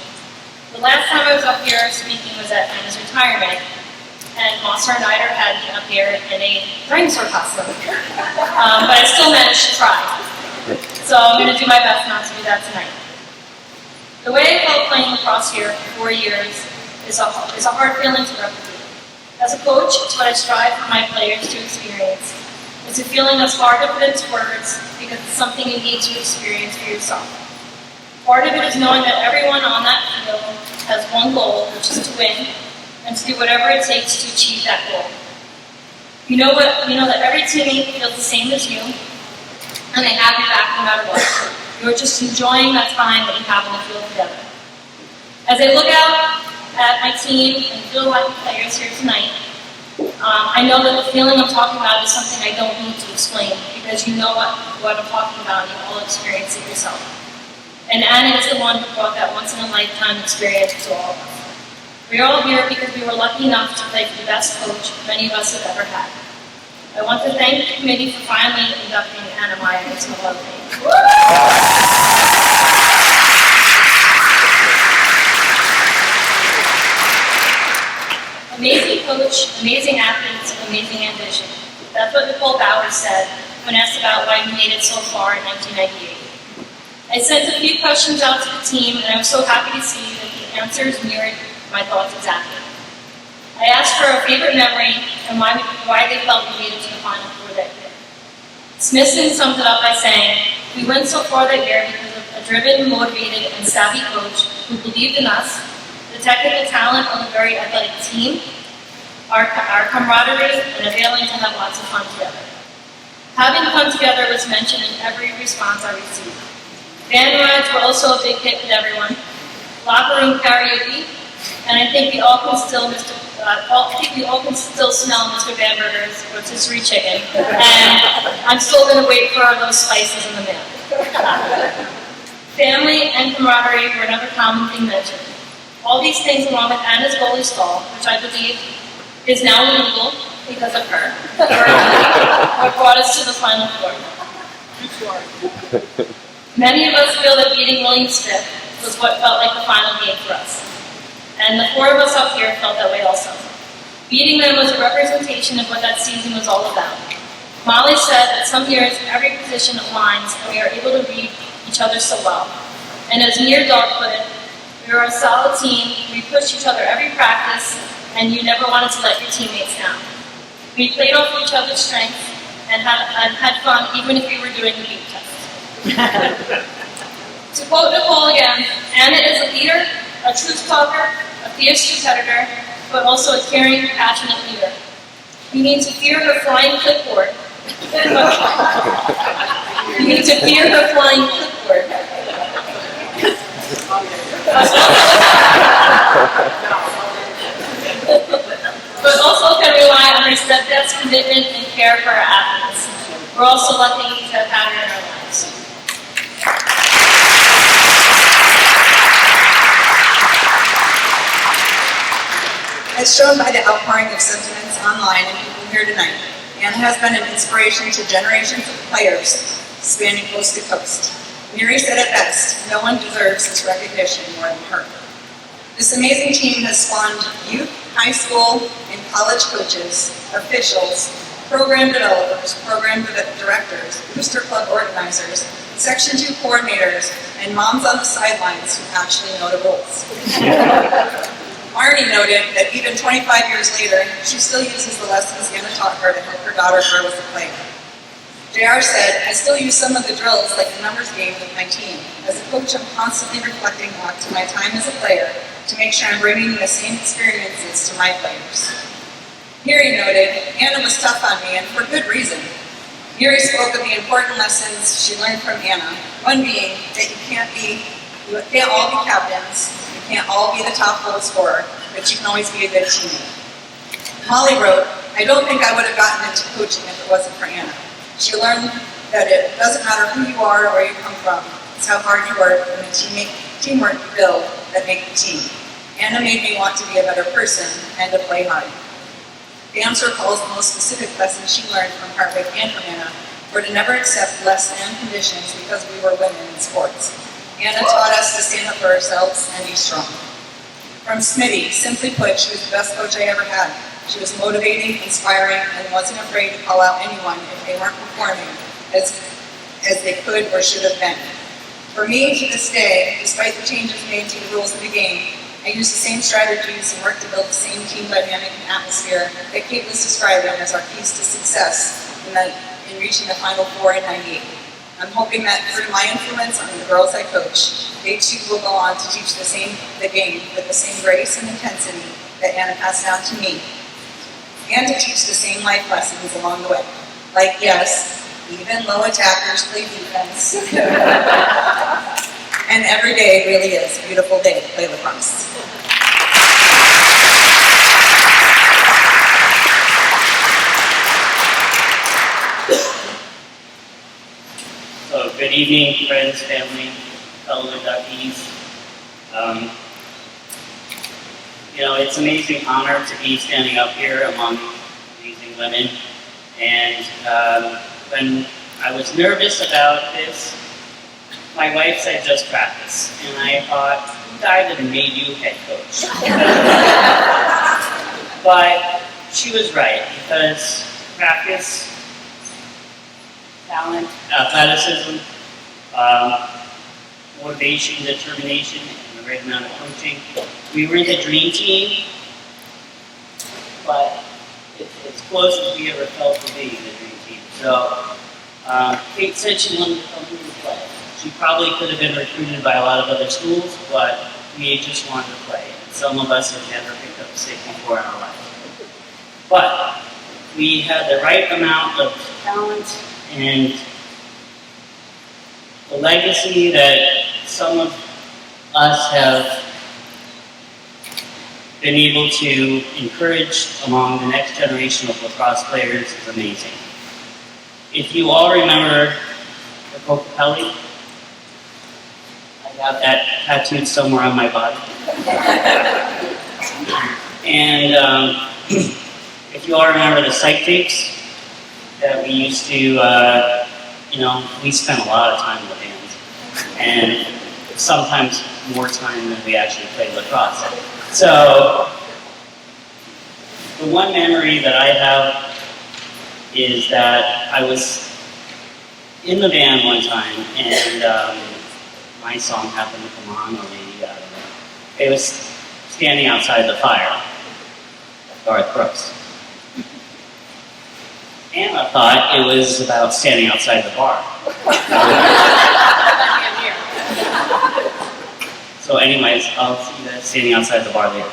The last time I was up here speaking was at Anna's retirement, and Monster and Nider had me up here in a dinosaur costume. But I still managed to try. So I'm going to do my best not to do that tonight. The way I felt playing lacrosse here for 4 years is a hard feeling to replicate. As a coach, it's what I strive for my players to experience. It's a feeling that's hard to put into words because it's something you need to experience for yourself. Part of it is knowing that everyone on that field has one goal, which is to win, and to do whatever it takes to achieve that goal. You know that every teammate feels the same as you, and they have your back no matter what. You're just enjoying that time that you have on the field together. As I look out at my team and feel like the players here tonight, I know that the feeling I'm talking about is something I don't need to explain because you know what I'm talking about and you all experience it yourself. And Anna is the one who brought that once-in-a-lifetime experience to all of us. We're all here because we were lucky enough to play for the best coach many of us have ever had. I want to thank the committee for finally inducting Anna Meyer into the Hall of Fame. Amazing coach, amazing athletes, amazing ambition. That's what Nicole Bauer said when asked about why we made it so far in 1998. I sent a few questions out to the team, and I was so happy to see that the answers mirrored my thoughts exactly. I asked for a favorite memory and why they felt we made it to the Final Four that year. Smithson summed it up by saying, "We went so far that year because of a driven, motivated, and savvy coach who believed in us, the technical talent of a very athletic team, our camaraderie, and availing to have lots of fun together." Having fun together was mentioned in every response I received. Band rides were also a big hit with everyone. Locker room karaoke, and I think we all can still smell Mr. Bamberger's rotisserie chicken, and I'm still going to wait for those spices in the mail. Family and camaraderie were another common thing mentioned. All these things, along with Anna's goalie stall, which I believe is now illegal because of her, what brought us to the Final Four. Many of us feel that beating William Smith was what felt like the final game for us. And the 4 of us up here felt that way also. Beating them was a representation of what that season was all about. Molly said that some years every position aligns and we are able to read each other so well. And as Near Dog put it, we were a solid team, we pushed each other every practice, and you never wanted to let your teammates down. We played off each other's strengths and had fun even if we were doing the beat test. To quote Nicole again, Anna is a leader, a truth talker, a fierce competitor, but also a caring, passionate leader. You need to fear her flying clipboard. You need to fear her flying clipboard. But also can rely on her steadfast commitment and care for our athletes. We're also lucky to have had her in our lives. As shown by the outpouring of sentiments online and people here tonight, Anna has been an inspiration to generations of players spanning coast to coast. Mary said it best, no one deserves this recognition more than her. This amazing team has spawned youth, high school, and college coaches, officials, program developers, program directors, booster club organizers, Section 2 coordinators, and moms on the sidelines who actually know the rules. Marnie noted that even 25 years later, she still uses the lessons Anna taught her to help her daughter grow as a player. JR said, "I still use some of the drills like the numbers game with my team. As a coach, I'm constantly reflecting back to my time as a player to make sure I'm bringing the same experiences to my players." Miri noted, "Anna was tough on me, and for good reason." Miri spoke of the important lessons she learned from Anna, one being that you can't all be captains, you can't all be the top goal scorer, but you can always be a good teammate. Molly wrote, "I don't think I would have gotten into coaching if it wasn't for Anna. She learned that it doesn't matter who you are or where you come from, it's how hard you work and the teamwork you build that make the team. Anna made me want to be a better person and to play hard." Vance recalls the most specific lessons she learned from Hartwick and from Anna were to never accept less than conditions because we were women in sports. Anna taught us to stand up for ourselves and be strong. From Smitty, simply put, she was the best coach I ever had. She was motivating, inspiring, and wasn't afraid to call out anyone if they weren't performing as as they could or should have been. For me, to this day, despite the changes made to the rules of the game, I use the same strategies and work to build the same team dynamic and atmosphere that Kate was describing as our keys to success in reaching the Final Four in '98. I'm hoping that through my influence on the girls I coach, they too will go on to teach the game with the same grace and intensity that Anna passed down to me, and to teach the same life lessons along the way. Like, yes, even low attackers play defense. And every day really is a beautiful day to play lacrosse. So, good evening, friends, family, fellow inductees. It's an amazing honor to be standing up here among amazing women. And when I was nervous about this, my wife said just practice. And I thought, who died and made you head coach? But she was right, because practice, talent, athleticism, motivation, determination, and the right amount of coaching. We were the dream team, but it's close as we ever felt to be the dream team. So, Kate said she wanted to come here to play. She probably could have been recruited by a lot of other schools, but we just wanted to play. And some of us have never picked up a stick before in our life. But we had the right amount of talent and the legacy that some of us have been able to encourage among the next generation of lacrosse players is amazing. If you all remember the Coca-Cola, I have that tattooed somewhere on my body. And if you all remember the psych tapes that we used to, we spent a lot of time with bands, and sometimes more time than we actually played lacrosse. So, the one memory that I have is that I was in the band one time, and my song happened to come on, or maybe, I don't know. It was standing outside the fire, Garth Brooks. And I thought it was about standing outside the bar. So anyways, I'll see you guys standing outside the bar later.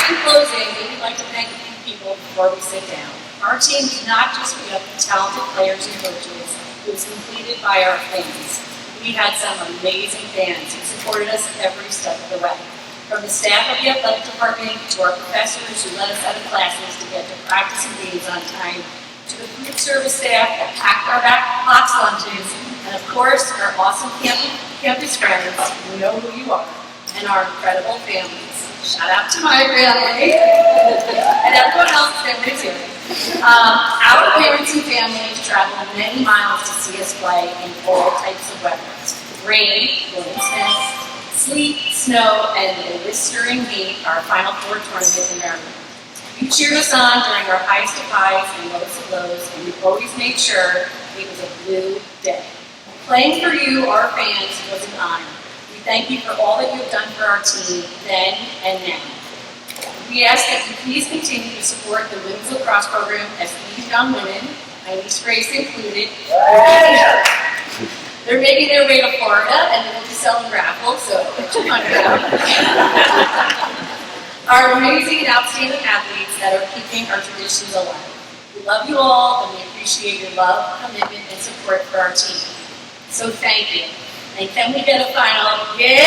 In closing, we'd like to thank a few people before we sit down. Our team did not just meet up with talented players and coaches. It was completed by our fans. We had some amazing fans who supported us every step of the way. From the staff of the athletic department to our professors who let us out of classes to get to practice and games on time, to the food service staff that packed our box lunches, and of course, our awesome campus friends who know who you are, and our incredible families. Shout out to my family and everyone else's family too. Our parents and families travel many miles to see us play in all types of weather. Rain, winds, sleet, snow, and a blistering heat, our Final Four tournament in Maryland. You cheered us on during our highest of highs and lowest of lows, and you always made sure it was a blue day. Playing for you, our fans, was an honor. We thank you for all that you have done for our team then and now. We ask that you please continue to support the women's lacrosse program as these young women, my niece Grace included, they're making their way to Florida and they'll be selling raffles, so get your money out. Our amazing and outstanding athletes that are keeping our traditions alive. We love you all and we appreciate your love, commitment, and support for our team. So thank you. And can we get a final, yeah,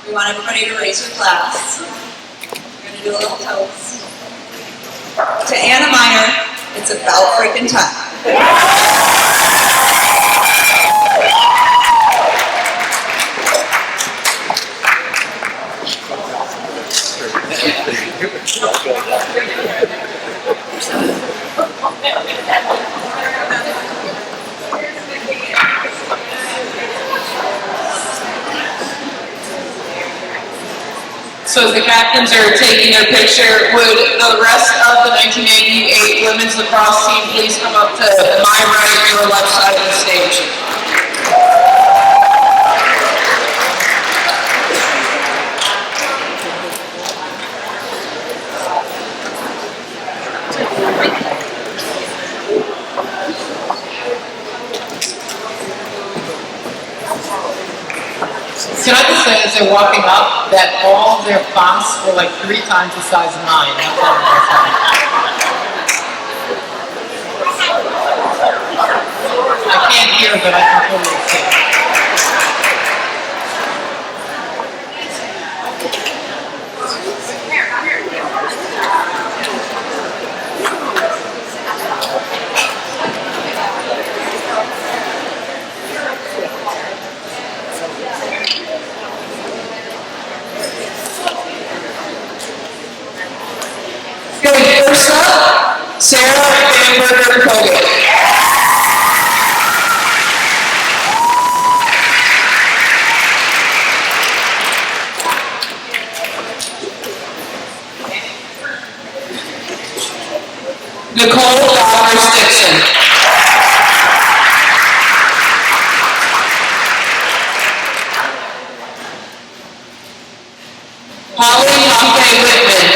We want everybody to raise your glass. We're going to do a little toast. To Anna Meyer, it's about freaking time. So as the captains are taking their picture, would the rest of the 1988 women's lacrosse team please come up to my right, your left side of the stage? Can I just say, as they're walking up, that all their fonts were like 3 times the size of mine. That's all I'm saying. I can't hear, but I can totally see. Okay, first up, Sarah Bamberger Kogan. Nicole Bowers Dixon. Holly Pompey Whitman.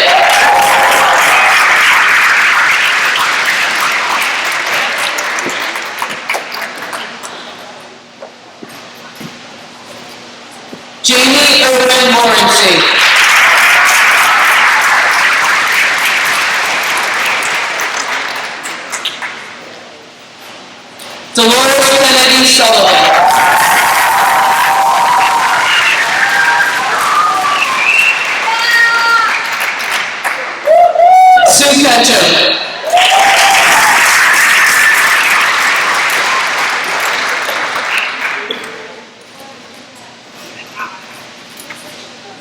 Jamie Irwin Morency. Dolores Kennedy Sullivan. Sue Ketchum.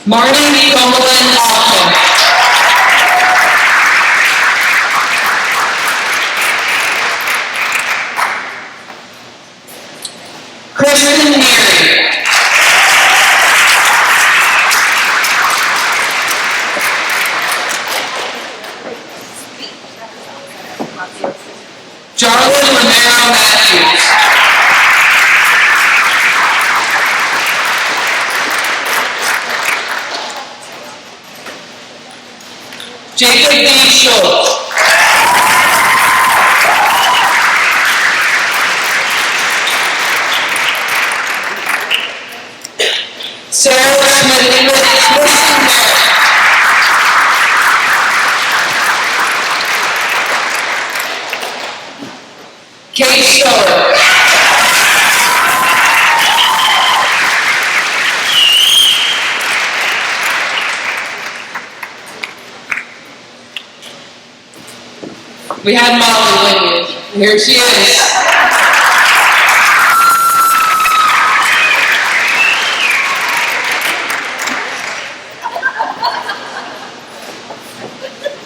Marty Cumberland Hoffman. Kristen Neary. Jarlin Romero Matthews. Jacob D. Schultz. Sarah Smith Meyer. Kate Stoller. We had Molly lineage. Here she is.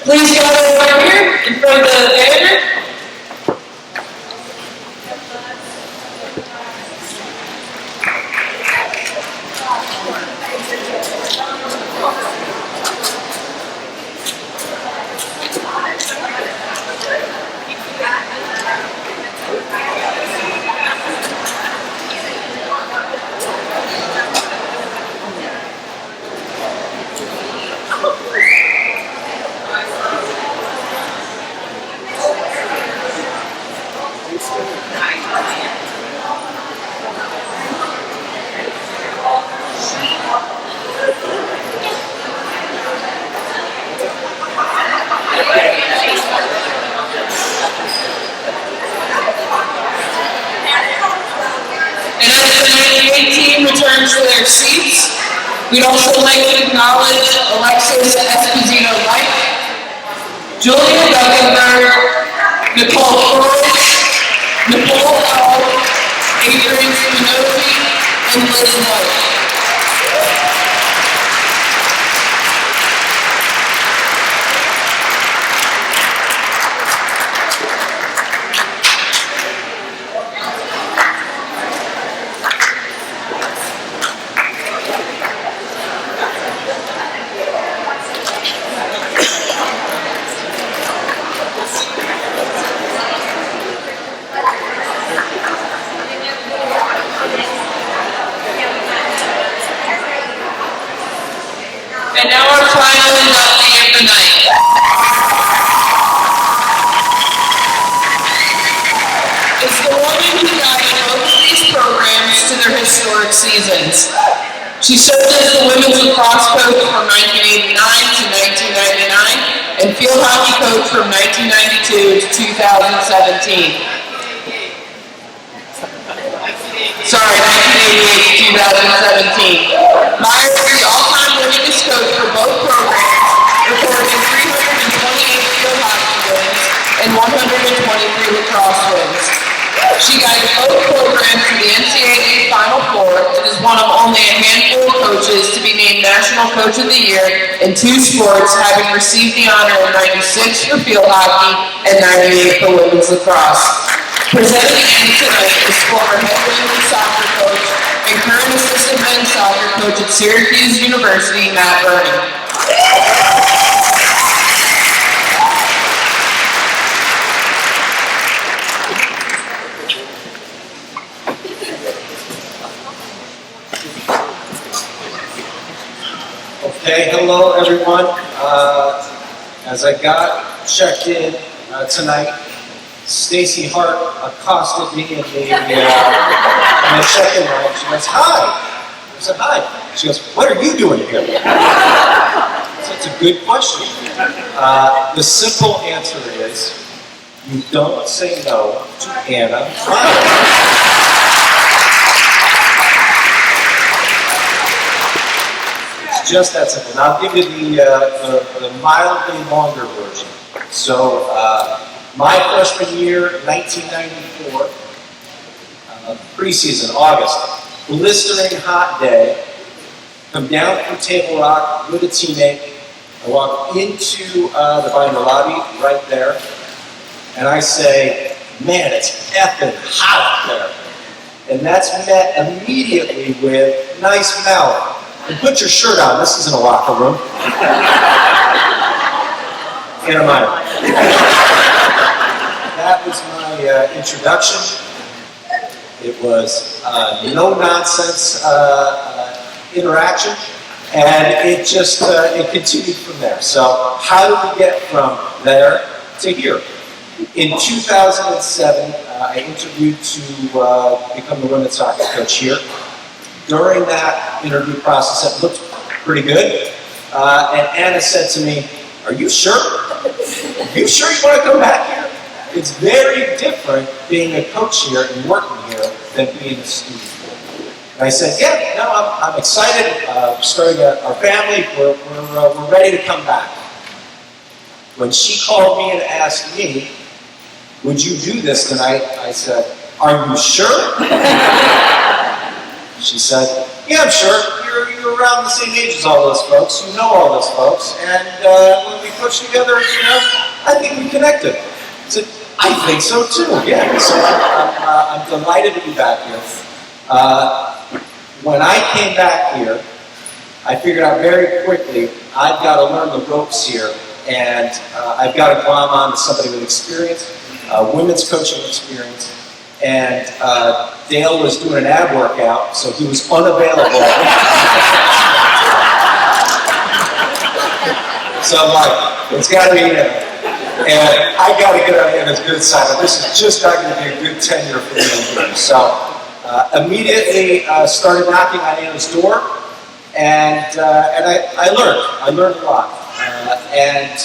Please go over here in front of the banner. And as the 98 team returns to their seats, we'd also like to acknowledge Alexis Esposito White, Julia Guggenberg, Nicole Flores, Nicole L., Adrian Spinozzi, and Liz White. And now our final inductee of the night. It's the woman who guided both of these programs to their historic seasons. She served as the women's lacrosse coach from 1989 to 1999 and field hockey coach from 1992 to 2017. Sorry, 1988 to 2017. Meyer is the all-time winningest coach for both programs, recording 328 field hockey wins and 123 lacrosse wins. She guided both programs to the NCAA Final Four and is one of only a handful of coaches to be named National Coach of the Year in 2 sports, having received the honor in '96 for field hockey and '98 for women's lacrosse. Presenting again tonight is former head women's soccer coach and current assistant men's soccer coach at Syracuse University, Matt Vernon. Okay, hello everyone. As I got checked in tonight, Stacy Hart accosted me in the check-in line. She goes, "Hi." I said, "Hi." She goes, "What are you doing here?" That's a good question. The simple answer is, you don't say no to Anna Ryan. Just that simple. And I'll give you the mildly longer version. So, my freshman year, 1994, preseason, August, blistering hot day, come down from Table Rock with a teammate. I walk into the binder lobby right there, and I say, "Man, it's effing hot out there." And that's met immediately with "Nice mouth. And put your shirt on, this isn't a locker room." Anna Meyer. That was my introduction. It was no nonsense interaction, and it just it continued from there. So how did we get from there to here? In 2007, I interviewed to become the women's soccer coach here. During that interview process, it looked pretty good. And Anna said to me, "Are you sure? Are you sure you want to come back here? It's very different being a coach here and working here than being a student." And I said, "Yeah, no, I'm excited. Starting our family, we're ready to come back." When she called me and asked me, "Would you do this tonight?" I said, "Are you sure?" She said, "Yeah, I'm sure. You're around the same age as all those folks. You know all those folks. And when we coached together, I think we connected." I said, "I think so too, yeah." So I'm delighted to be back here. When I came back here, I figured out very quickly, I've got to learn the ropes here. And I've got to glom on to somebody with experience, women's coaching experience. And Dale was doing an ab workout, so he was unavailable. So I'm like, it's got to be him. And I got to get on Anna's good side. This is just not going to be a good tenure for me here. So immediately started knocking on Anna's door, and I learned. I learned a lot. And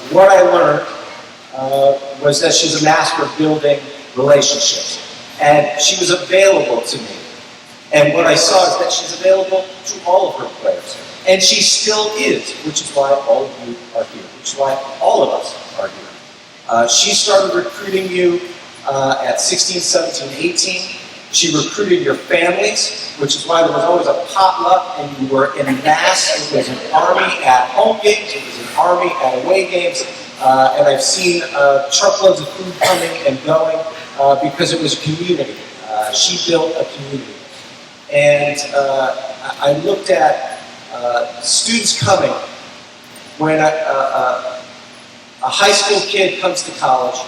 what I learned was that she's a master of building relationships. And she was available to me. And what I saw is that she's available to all of her players. And she still is, which is why all of you are here, which is why all of us are here. She started recruiting you at 16, 17, 18. She recruited your families, which is why there was always a potluck and you were in mass. It was an army at home games, it was an army at away games. And I've seen truckloads of food coming and going because it was a community. She built a community. And I looked at students coming when a high school kid comes to college.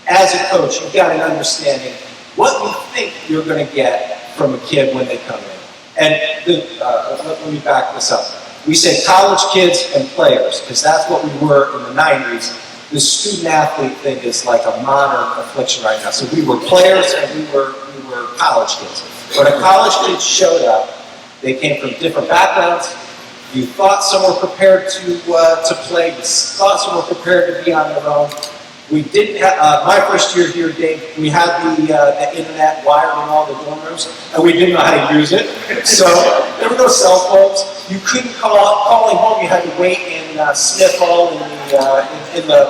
As a coach, you've got an understanding what you think you're going to get from a kid when they come in. And let me back this up. we say college kids and players, because that's what we were in the 90s. The student athlete thing is like a modern affliction right now. So we were players and we were college kids. When a college kid showed up, they came from different backgrounds. You thought some were prepared to play. You thought some were prepared to be on their own. We didn't have, my first year here, Dave, we had the internet wired in all the dorm rooms, and we didn't know how to use it. So there were no cell phones. You couldn't calling home. You had to wait in Smith Hall in the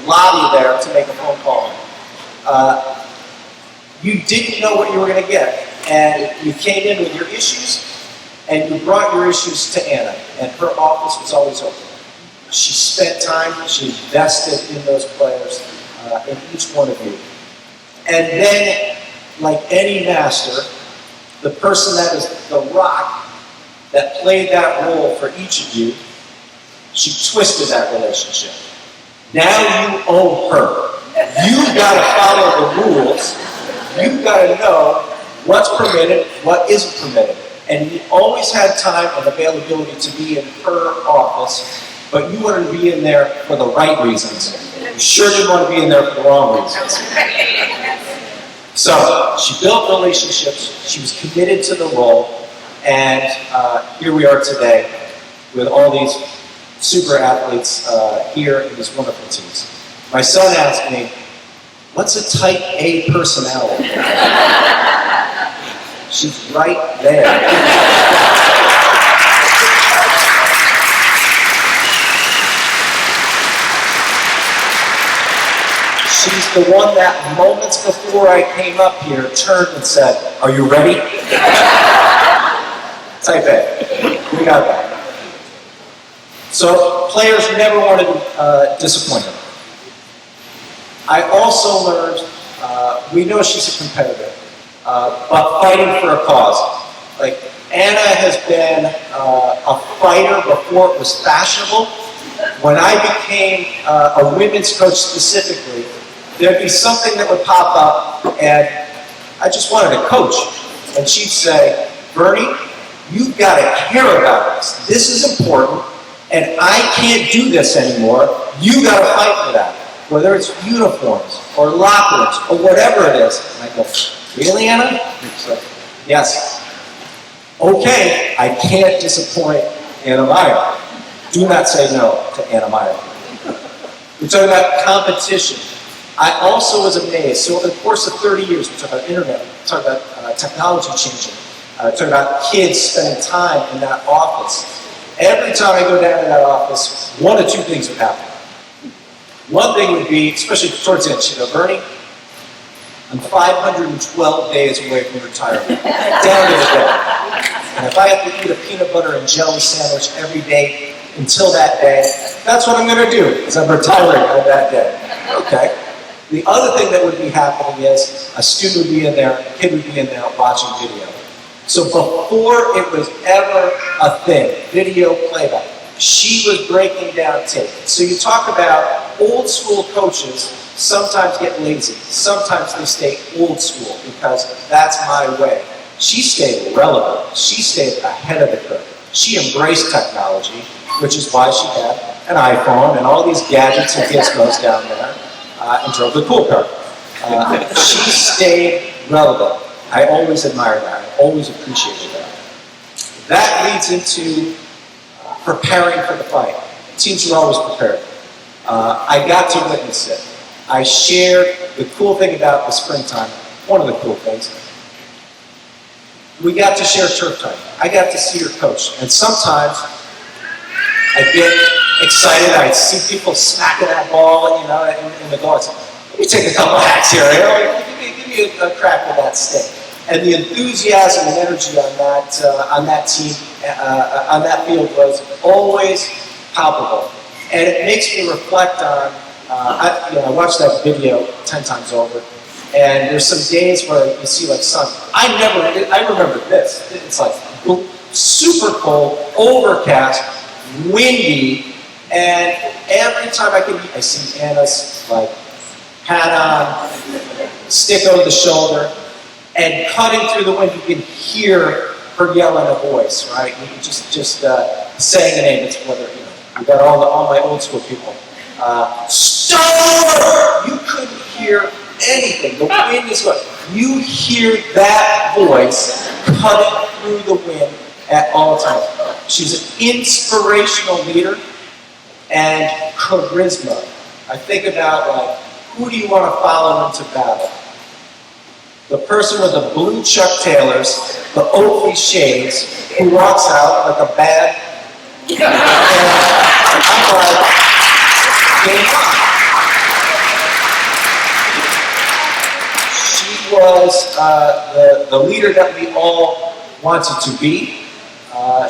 lobby there to make a phone call. You didn't know what you were going to get, and you came in with your issues, and you brought your issues to Anna, and her office was always open. She spent time, she invested in those players, in each one of you. And then, like any master, the person that is the rock that played that role for each of you, she twisted that relationship. Now you own her. You've got to follow the rules. You've got to know what's permitted, what isn't permitted. And you always had time and availability to be in her office, but you wanted to be in there for the right reasons. You sure didn't want to be in there for the wrong reasons. So she built relationships, she was committed to the role, and here we are today with all these super athletes here in these wonderful teams. My son asked me, what's a type A personality? She's right there. She's the one that moments before I came up here turned and said, are you ready? Type A. We got that. So players never wanted to disappoint her. I also learned, we know she's a competitor, but fighting for a cause. Like, Anna has been a fighter before it was fashionable. When I became a women's coach specifically, there'd be something that would pop up, and I just wanted to coach. And she'd say, Bernie, you've got to care about this. This is important, and I can't do this anymore. You got to fight for that. Whether it's uniforms, or locker rooms, or whatever it is. And I go, really, Anna? She's like, yes. Okay, I can't disappoint Anna Meyer. Do not say no to Anna Meyer. We're talking about competition. I also was amazed. So in the course of 30 years, we talk about internet, we talk about technology changing, we talk about kids spending time in that office. Every time I go down to that office, one of two things would happen. One thing would be, especially towards the end, she'd go, Bernie, I'm 512 days away from retirement. Down to the day. And if I have to eat a peanut butter and jelly sandwich every day until that day, that's what I'm going to do, because I'm retiring on that day. Okay. The other thing that would be happening is a student would be in there, a kid would be in there watching video. So before it was ever a thing, video playback, she was breaking down tape. So you talk about old school coaches sometimes get lazy. Sometimes they stay old school because that's my way. She stayed relevant. She stayed ahead of the curve. She embraced technology, which is why she had an iPhone and all these gadgets and gizmos down there. And drove the cool car. She stayed relevant. I always admired that. I always appreciated that. That leads into preparing for the fight. Teams are always prepared. I got to witness it. I shared the cool thing about the springtime. One of the cool things. We got to share turf time. I got to see her coach. And sometimes I'd get excited. I'd see people smacking that ball, in the goal. I'd say, let me take a couple hacks here. Give me a crack with that stick. And the enthusiasm and energy on that team, on that field was always palpable. And it makes me reflect on. I watched that video 10 times over. And there's some days where you see like sun. I remember this. It's like super cold, overcast, windy, and every time I see Anna's like hat on, stick over the shoulder, and cutting through the wind, you can hear her yell in a voice, right? You can just saying the name. It's whether, we got all my old school people. Stover! You couldn't hear anything. The wind is going. You hear that voice cutting through the wind at all times. She's an inspirational leader and charisma. I think about, who do you want to follow into battle? The person with the blue Chuck Taylors, the Oakley shades, who walks out like a bad... and I'm like, game on. She was the leader that we all wanted to be.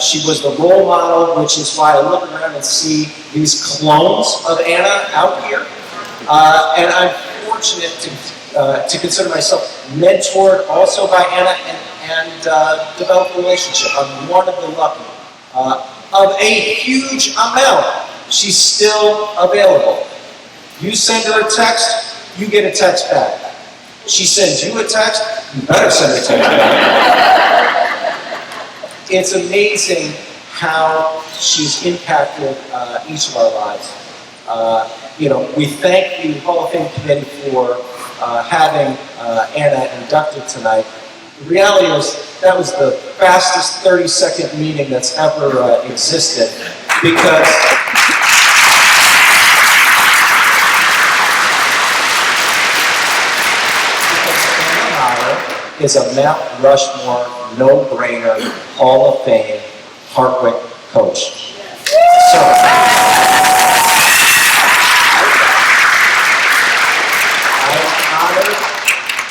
She was the role model, which is why I look around and see these clones of Anna out here. And I'm fortunate to consider myself mentored also by Anna and develop a relationship. I'm one of the lucky. Of a huge amount, she's still available. You send her a text, you get a text back. She sends you a text, you better send her a text back. It's amazing how she's impacted each of our lives. We thank the Hall of Fame committee for having Anna inducted tonight. The reality is that was the fastest 30-second meeting that's ever existed because Anna Meyer is a Mount Rushmore, no-brainer, Hall of Fame Hartwick coach. So,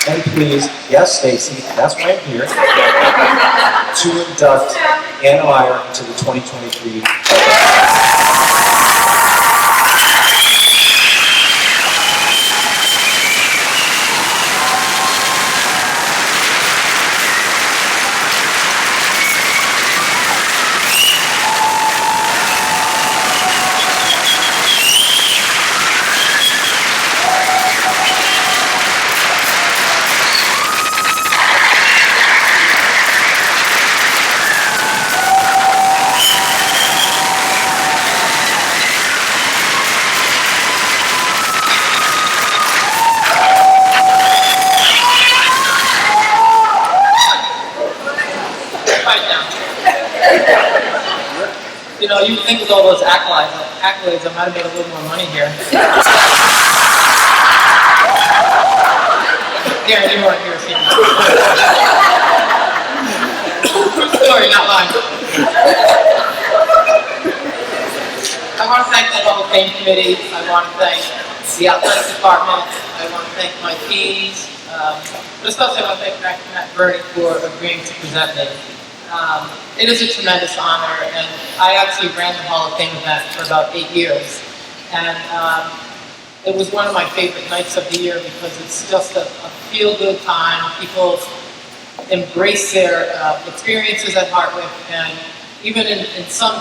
and pleased, yes, Stacy, that's why I'm here, to induct Anna Meyer into the 2023 You think with all those accolades, I might have made a little more money here. Darren, you weren't here seeing that. True story, not mine. I want to thank the Hall of Fame committee. I want to thank the athletic department. I want to thank my teams. But especially I want to thank Matt Bernie for agreeing to present me. It is a tremendous honor, and I actually ran the Hall of Fame event for about 8 years. And it was one of my favorite nights of the year because it's just a feel-good time. People embrace their experiences at Hartwick, and even in some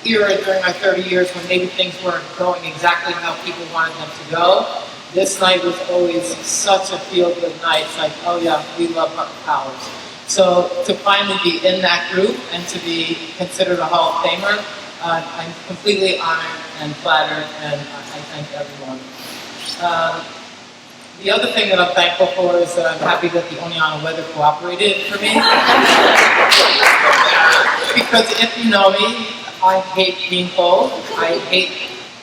era during my 30 years when maybe things weren't going exactly how people wanted them to go, this night was always such a feel-good night. It's like, oh yeah, we love Hartwick Powers. So to finally be in that group and to be considered a Hall of Famer, I'm completely honored and flattered, and I thank everyone. The other thing that I'm thankful for is that I'm happy that the Oneonta weather cooperated for me. Because if you know me, I hate being cold, I hate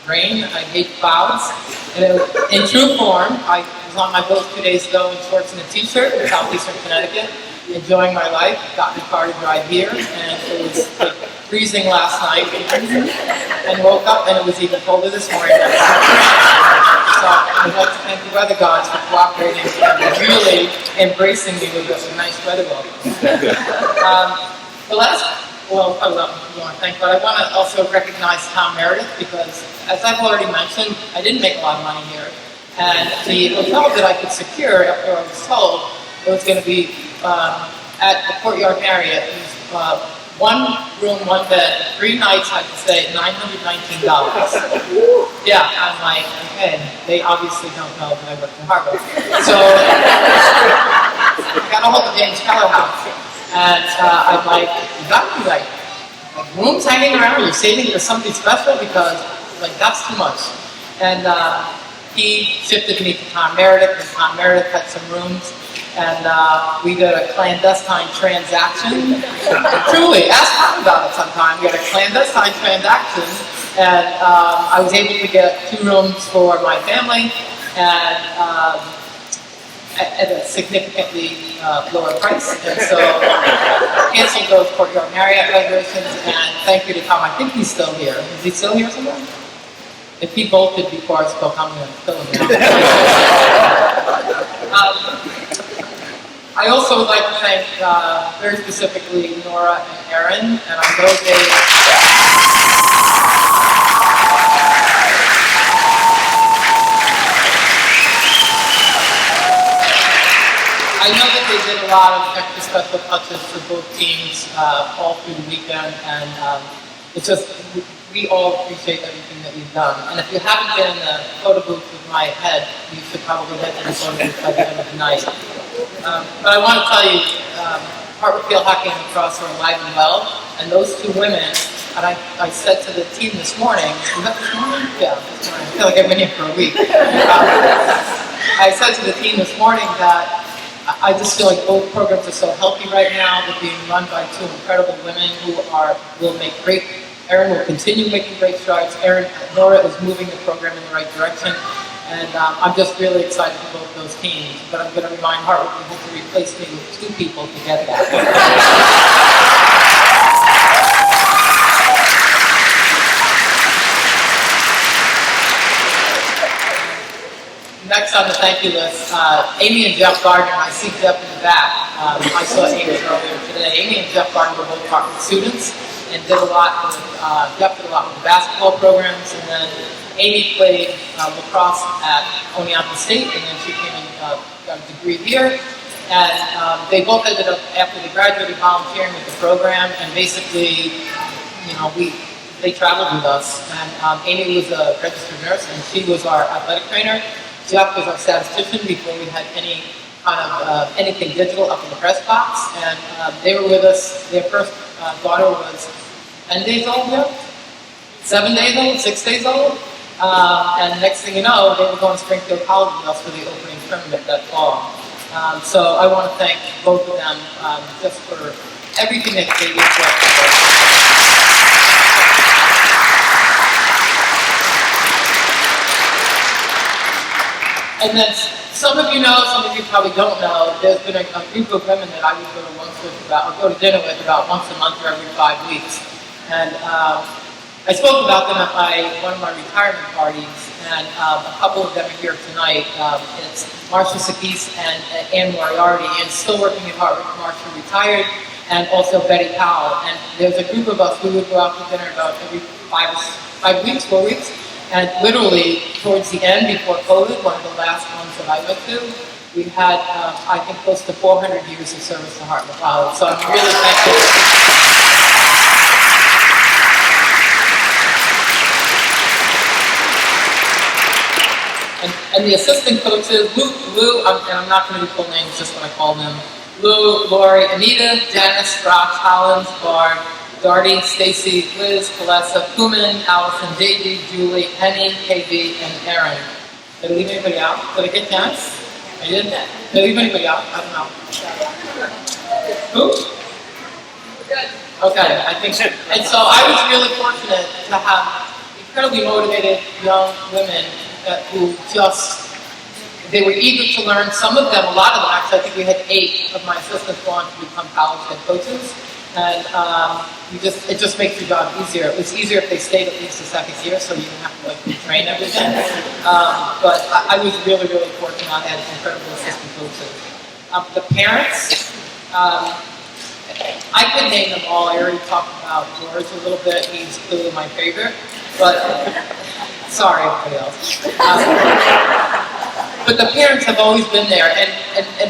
rain, I hate clouds. And in true form, I was on my boat 2 days ago in shorts and a t-shirt in southeastern Connecticut, enjoying my life, got in the car to drive here, and it was like freezing last night, and woke up and it was even colder this morning. So I'd like to thank the weather gods for cooperating and really embracing me with a nice weather welcome. The last, well, I want to thank, but I want to also recognize Tom Meredith because, as I've already mentioned, I didn't make a lot of money here, and the hotel that I could secure after I was told it was going to be at the Courtyard Marriott. It was 1 room, 1 bed, 3 nights I could stay at $919. Yeah, I'm like, okay, they obviously don't know that I work for Hartwick. So I got a hold of James Keller House, and I'm like, you got to be like rooms hanging around, you're saving for something special because, like, that's too much. And he shifted me to Tom Meredith, and Tom Meredith had some rooms, and we did a clandestine transaction. Truly, ask Tom about it sometime. We had a clandestine transaction, and I was able to get 2 rooms for my family, and at a significantly lower price. And so canceled those Courtyard Marriott reservations, and thank you to Tom. I think he's still here. Is he still here somewhere? If he bolted before I spoke, I'm going to kill him now. I also would like to thank very specifically Nora and Erin, and I know that they did a lot of extra special touches for both teams all through the weekend, and it's just, we all appreciate everything that you've done. And if you haven't been in the photo booth with my head, you should probably head to the photo booth by the end of the night. But I want to tell you, Hartwick Field Hockey and Lacrosse are alive and well, and those 2 women, and I said to the team this morning, was that this morning? Yeah, this morning. I feel like I've been here for a week. I said to the team this morning that I just feel like both programs are so healthy right now. They're being run by 2 incredible women who will make great. Erin will continue making great strides. Nora is moving the program in the right direction, and I'm just really excited for both those teams. But I'm going to remind Hartwick to replace me with 2 people to get that. Next on the thank you list, Amy and Jeff Gardner. I see Jeff in the back. I saw Amy earlier today. Amy and Jeff Gardner were both Hartwick students and did a lot with, Jeff did a lot with the basketball programs, and then Amy played lacrosse at Oneonta State, and then she came and got a degree here. And they both ended up, after they graduated, volunteering with the program, and basically, you know, they traveled with us. And Amy was a registered nurse, and she was our athletic trainer. Jeff was our statistician before we had any kind of anything digital up in the press box, and they were with us. Their first daughter was 10 days old now, 7 days old, 6 days old, and next thing you know, they were going to Springfield College with us for the opening tournament that fall. So I want to thank both of them just for everything that they did for us. And then some of you know, some of you probably don't know, there's been a group of women that I would go to go to dinner with about once a month or every 5 weeks. And I spoke about them at one of my retirement parties, and a couple of them are here tonight. It's Marcia Sakis and Ann Moriarty, and still working at Hartwick. Marcia retired, and also Betty Powell. And there's a group of us, we would go out to dinner about every 4 weeks. And literally, towards the end, before COVID, one of the last ones that I went to, we had, I think, close to 400 years of service to Hartwick College. So I'm really thankful. And the assistant coaches, Lou, and I'm not going to do full names, just when I call them. Lou, Lori, Anita, Janice, Rox, Hollins, Barb, Darty, Stacy, Liz, Kalesa, Kuman, Allison, Davey, Julie, Henny, KB, and Erin. Did I leave anybody out? Did I get Janice? I didn't. Did I leave anybody out? I don't know. Who? Good. Okay, I think so. And so I was really fortunate to have incredibly motivated young women who they were eager to learn. Some of them, a lot of them, actually, I think we had 8 of my assistants go on to become college head coaches. And it just makes your job easier. It was easier if they stayed at least the second year, so you didn't have to retrain everything. But I was really, really fortunate. I had incredible assistant coaches. The parents, I could name them all. I already talked about George a little bit. He's clearly my favorite. But sorry, everybody else. But the parents have always been there, and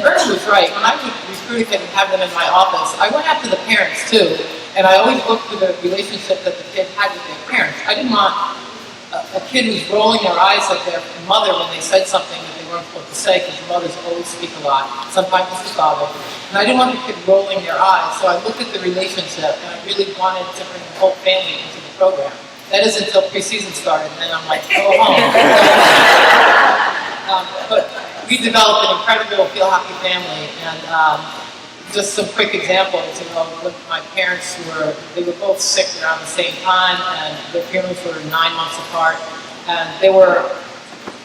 Bernie was right. When I would recruit and have them in my office, I went after the parents too, and I always looked for the relationship that the kid had with their parents. I didn't want a kid who's rolling their eyes at their mother when they said something that they weren't supposed to say because the mothers always speak a lot. Sometimes it's the father. And I didn't want the kid rolling their eyes, so I looked at the relationship and I really wanted to bring the whole family into the program. That is until preseason started, and then I'm like, go home. But we developed an incredible field hockey family, and just some quick examples. You know, when my parents they were both sick around the same time, and their funerals were 9 months apart, and they were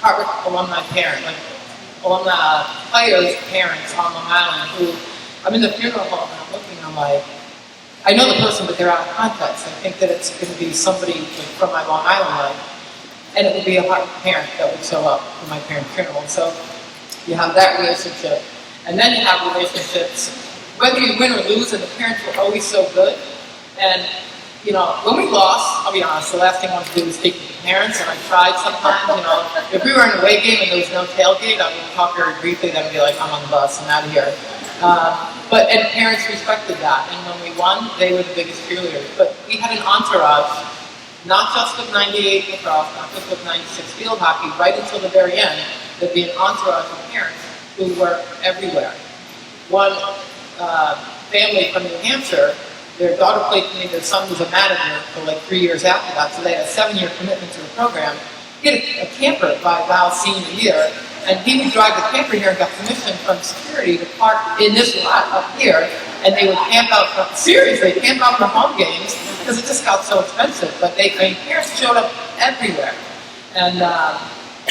Hartwick alumni parents, like alumni players' parents on Long Island. Who I'm in the funeral home and I'm looking, I'm like, I know the person, but they're out of context. I think that it's going to be somebody from my Long Island life, and it would be a Hartwick parent that would show up for my parents' funeral. So you have that relationship, and then you have relationships. Whether you win or lose, and the parents were always so good. And, you know, when we lost, I'll be honest, the last thing I wanted to do was speak to the parents, and I tried sometimes, you know. If we were in a away game and there was no tailgate, I would talk very briefly, then I'd be like, I'm on the bus, I'm out of here. And parents respected that, and when we won, they were the biggest cheerleaders. But we had an entourage, not just with 98 lacrosse, not just with 96 field hockey, right until the very end, there'd be an entourage of parents who were everywhere. One family from New Hampshire, their daughter played for me, their son was a manager for like 3 years after that, so they had a 7-year commitment to the program. He had a camper by Val's senior year, and he would drive the camper here and got permission from security to park in this lot up here, and they would camp out, seriously, camp out for home games, because it just got so expensive. But parents showed up everywhere, and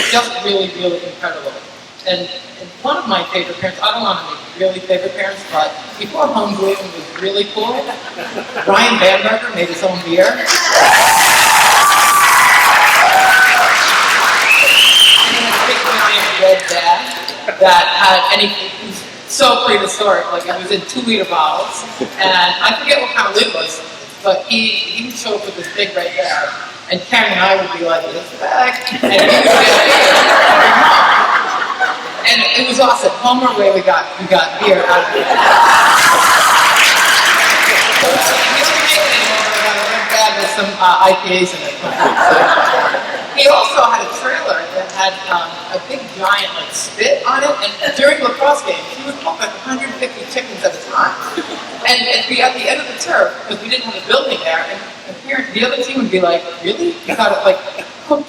just really, really incredible. And one of my favorite parents, I don't want to make really favorite parents, but before homeschooling was really cool, Brian Bamberger made his own beer. And he had a big giant red bag that had, and he was so prehistoric, like it was in 2-liter bottles, and I forget what kind of lid it was, but he would show up with this big red bag, and Karen and I would be like, this bag, and he would get beer. And it was awesome. Home or away, we got beer out of it. So we don't make it anymore, but I got a red bag with some IPAs in it. He also had a trailer that had a big giant spit on it, and during lacrosse games, he would cook like 150 chickens at a time. And it'd be at the end of the turf, because we didn't have a building there, and the other team would be like, really? You got to cook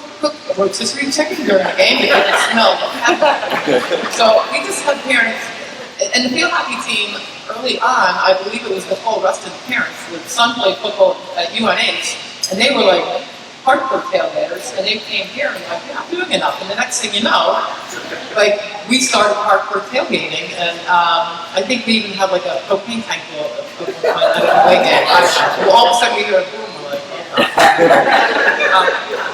rotisserie chicken during the game because it smelled like heaven. So we just had parents, and the field hockey team early on, I believe it was the whole rest of the parents. The son played football at UNH, and they were like hardcore tailgaters, and they came here and like, you're not doing enough. And the next thing you know, we started hardcore tailgating, and I think we even had a propane tank full of at an away game. All of a sudden we hear a boom, we're like,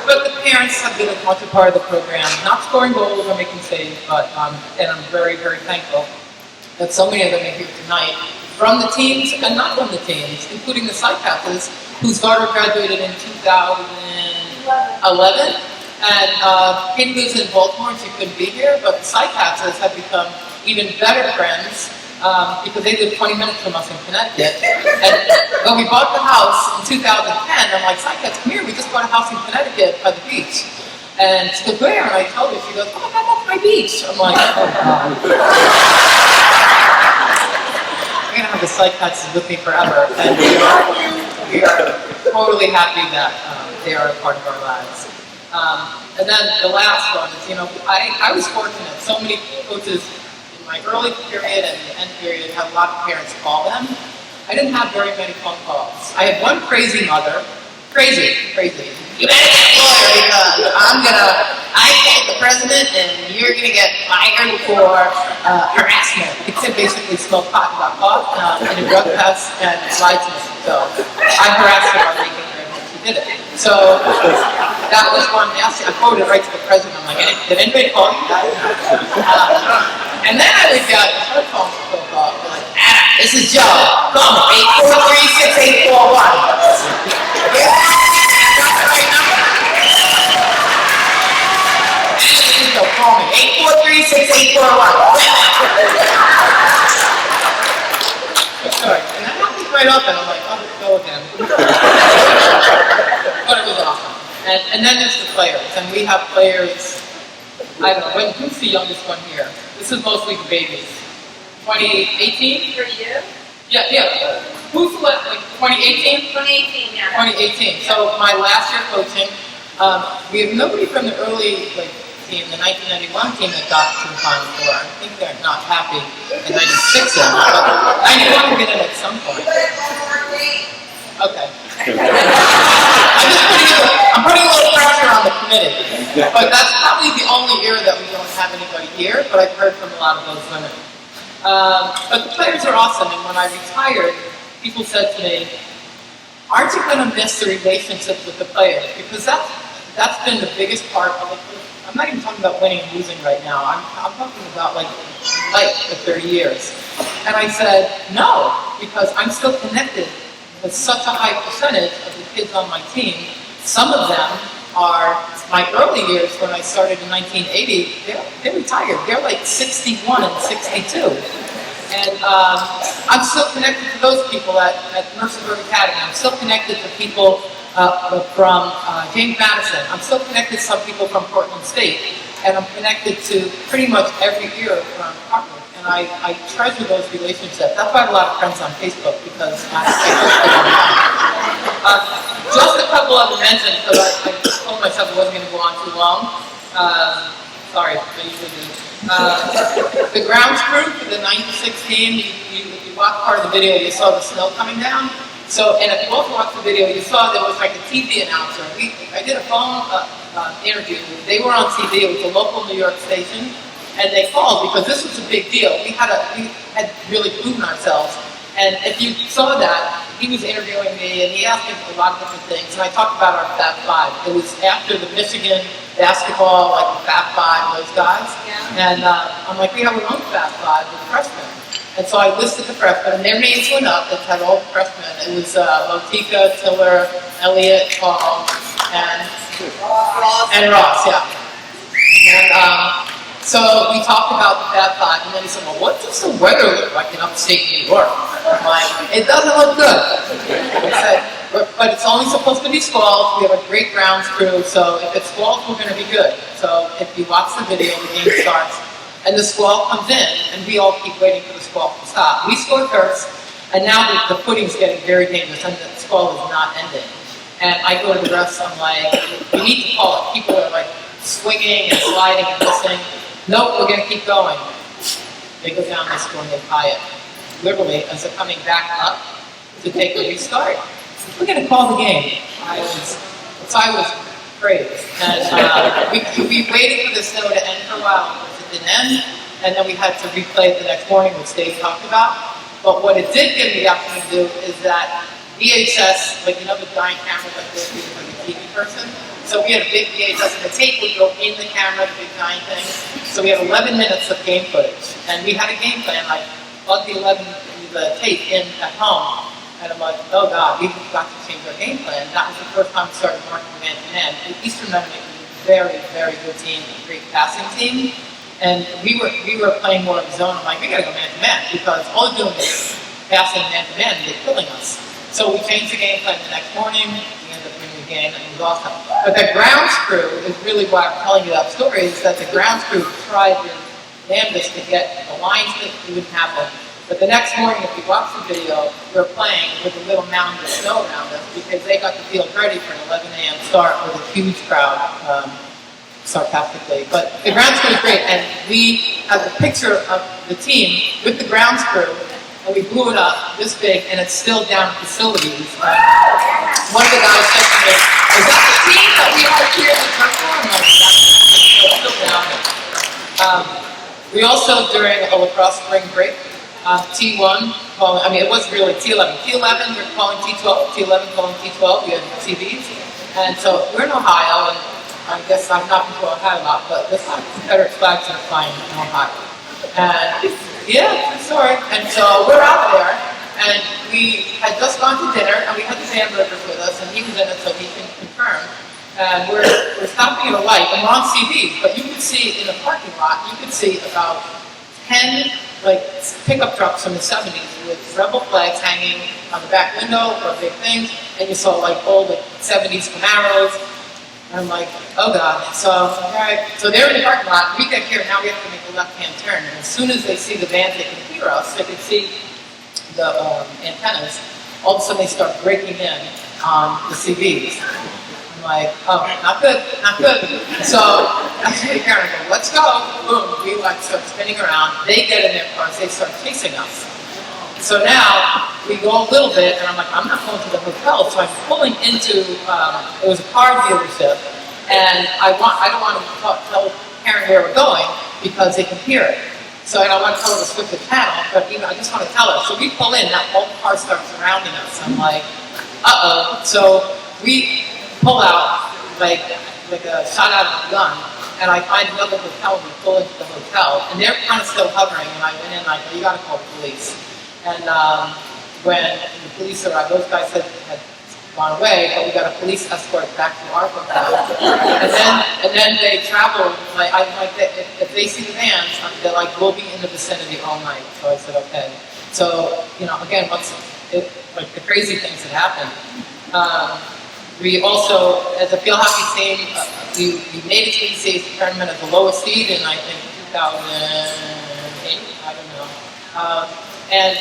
but the parents have been as much a part of the program, not scoring goals or making saves, but and I'm very, very thankful that so many of them are here tonight from the teams and not from the teams, including the Cycapses, whose daughter graduated in 2011. And Katie lives in Baltimore, she couldn't be here, but the Cycapses have become even better friends because they live 20 minutes from us in Connecticut. And when we bought the house in 2010, I'm like, Cycats, come here, we just bought a house in Connecticut by the beach. And she goes, where? And I told her, she goes, oh my God, that's my beach. I'm like, oh God. I'm going to have the Cycats with me forever. And we are totally happy that they are a part of our lives. And then the last one is, I was fortunate. So many coaches in my early period and the end period had a lot of parents call them. I didn't have very many phone calls. I had one crazy mother, crazy. You better get a lawyer because I get the president and you're going to get fired for harassment. He said basically smoked pot and got caught in a drug test and lied to me. So I harassed her on making her and she did it. So that was one nasty. I quoted right to the president. I'm like, did anybody call you guys? And then I would get her phone call. Like, Anna, this is Joe. Call me, 843-6841. Yeah! Call me, 843-6841. Sorry, and that happens right up, and I'm like, oh, go again. But it was awesome. And then there's the players, and we have players I don't know, who's the youngest one here? This is mostly the babies. 2018? For you? Yeah. Who's the last, like 2018? 2018, yeah. 2018. So my last year coaching, we have nobody from the early team, the 1991 team that got to the Final Four. I think they're not happy in 96 then, but 91 will get in at some point. Okay. I'm putting a little pressure on the committee. But that's probably the only year that we don't have anybody here, but I've heard from a lot of those women. But the players are awesome, and when I retired, people said to me, aren't you going to miss the relationship with the players? Because that's been the biggest part of it. I'm not even talking about winning and losing right now. I'm talking about like life for 30 years. And I said, no, because I'm still connected with such a high percentage of the kids on my team. Some of them are my early years when I started in 1980. They're retired. They're like 61 and 62. And I'm still connected to those people at Mercerburg Academy. I'm still connected to people from James Madison. I'm still connected to some people from Portland State. And I'm connected to pretty much every year from Hartwick. And I treasure those relationships. That's why I have a lot of friends on Facebook, because I just a couple of them mentioned, because I told myself I wasn't going to go on too long. Sorry, I usually do. The grounds crew for the 96 team, you watched part of the video, you saw the snow coming down. So, and if you also watched the video, you saw there was like a TV announcer. I did a phone interview. They were on TV. It was a local New York station. And they called because this was a big deal. We had really proven ourselves. And if you saw that, he was interviewing me and he asked me a lot of different things. And I talked about our Fab Five. It was after the Michigan basketball, like the Fab Five, those guys. Yeah. And I'm like, we have our own Fab Five with freshmen. And so I listed the freshmen, and their names went up. It had all the freshmen. It was Motika, Tiller, Elliott, Paul, and Ross, yeah. And so we talked about the Fab Five, and then he said, well, what does the weather look like in upstate New York? I'm like, it doesn't look good. I said, but it's only supposed to be squalls. We have a great grounds crew, so if it's squalls, we're going to be good. So if you watch the video, the game starts, and the squall comes in, and we all keep waiting for the squall to stop. We scored first, and now the footing's getting very dangerous, and the squall is not ending. And I go to the refs, I'm like, we need to call it. People are like swinging and sliding and missing. Nope, we're going to keep going. They go down, they score, and they tie it. Literally, as they're coming back up to take a restart, we're going to call the game. I was crazed. And we waited for the snow to end for a while, because it didn't end, and then we had to replay it the next morning, which Dave talked about. But what it did give me the opportunity to do is that VHS, like, you know, the giant camera like this, like a TV person. So we had a big VHS, and the tape would go in the camera, the big giant thing. So we had 11 minutes of game footage, and we had a game plan. I plugged the tape in at home, and I'm like, oh God, we've got to change our game plan. That was the first time we started working man-to-man. And Eastern Mennonite was a very, very good team, a great passing team, and we were playing more of zone. I'm like, we got to go man-to-man, because all they're doing is passing man-to-man, and they're killing us. So we changed the game plan the next morning. Game, and it was awesome. But the grounds crew is really why I'm telling you that story, is that the grounds crew tried their damnedest to get the lines that wouldn't happen. But the next morning, if you watch the video, we were playing with a little mound of snow around us, because they got the field ready for an 11 a.m. start with a huge crowd, sarcastically. But the grounds crew is great, and we have a picture of the team with the grounds crew, and we blew it up this big, and it's still down in facilities. One of the guys said to me, is that the team that we had here in the purple? I'm like, it's still down there. We also, during a lacrosse spring break, T1, it was really T11. T11, we're calling T12, T11 calling T12, we had TVs. And so we're in Ohio, and I guess I'm not into Ohio a lot, but this time Confederate flags are flying in Ohio. And yeah, sorry. And so we're out there, and we had just gone to dinner, and we had the hamburgers with us, and he was in it, so he can confirm. And we're stopping at a light, and we're on CB, but you could see in the parking lot, you could see about 10 pickup trucks from the 70s with rebel flags hanging on the back window or big things, and you saw old 70s Camaros. And I'm like, oh God. So, all right. So they're in the parking lot. We get here. Now we have to make a left-hand turn. And as soon as they see the vans, they can hear us. They can see the antennas. All of a sudden, they start breaking in on the CVs. I'm like, oh, not good, not good. So I say to Karen, I go, let's go. Boom. We like start spinning around. They get in their cars. They start chasing us. So now we go a little bit, and I'm like, I'm not going to the hotel. So I'm pulling into, it was a car dealership, and I don't want to tell Karen where we're going because they can hear it. So I don't want to tell her to switch the channel, but I just want to tell her. So we pull in, now all the cars start surrounding us. I'm like, uh-oh. So we pull out like a shot out of a gun, and I find another hotel, and we pull into the hotel, and they're kind of still hovering, and I went in, like, you got to call the police. And when the police arrived, those guys had gone away, but we got a police escort back to our hotel. And then they traveled, if they see the vans, they're like, we'll be in the vicinity all night. So I said, okay. So, again, the crazy things that happened. We also, as a field hockey team, we made it to the state tournament at the lowest seed in, I think, 2008, I don't know. And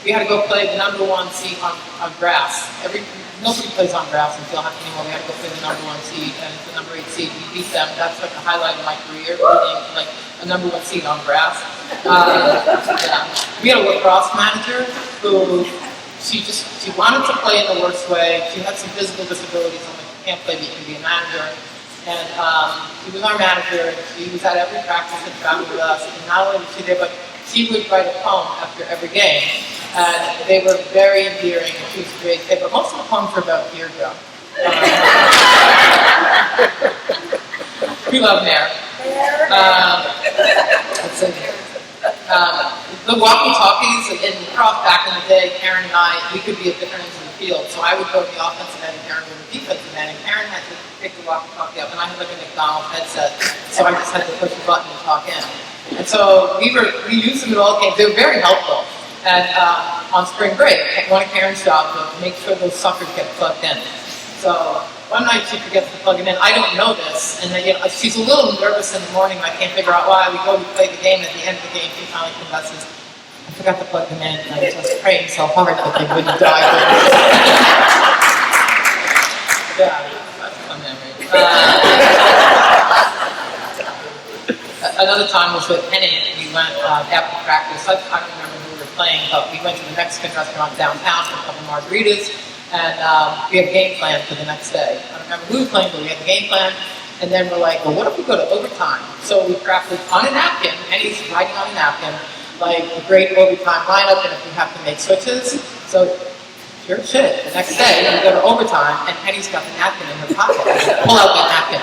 we had to go play the number one seed on grass. Nobody plays on grass in field hockey anymore. We had to go play the number one seed, and it's the number 8 seed. We beat them. That's like the highlight of my career, beating like a number one seed on grass. Yeah. We had a lacrosse manager who she wanted to play in the worst way. She had some physical disabilities. I'm like, you can't play, but you can be a manager. And he was our manager. She was at every practice and traveled with us. And not only was she there, but she would write a poem after every game, and they were very endearing, and she was a great kid, but most of the poems were about Deirdre. We love Meyer. The walkie-talkies in lacrosse back in the day, Karen and I, we could be at different ends of the field, so I would go to the offensive end and Karen would go to the defensive end, and Karen had to pick the walkie-talkie up, and I had like a McDonald's headset, so I just had to push a button and talk in. And so we used them in all games. They were very helpful. And on spring break, one of Karen's jobs was to make sure those suckers get plugged in. So one night she forgets to plug them in. I don't know this, and then, she's a little nervous in the morning. I can't figure out why. We go to play the game. At the end of the game, she finally confesses, I forgot to plug them in, and I was just praying so hard that they wouldn't die. Yeah, that's a fun memory. Another time was with Penny. We went after practice. I don't remember who we were playing, but we went to the Mexican restaurant downtown for a couple margaritas, and we had a game plan for the next day. I don't remember who we were playing, but we had the game plan, and then we're like, well, what if we go to overtime? So we crafted on a napkin, Penny's writing on a napkin, like a great overtime lineup, and if we have to make switches. So sure shit. The next day, we go to overtime, and Penny's got the napkin in her pocket. Pull out the napkin.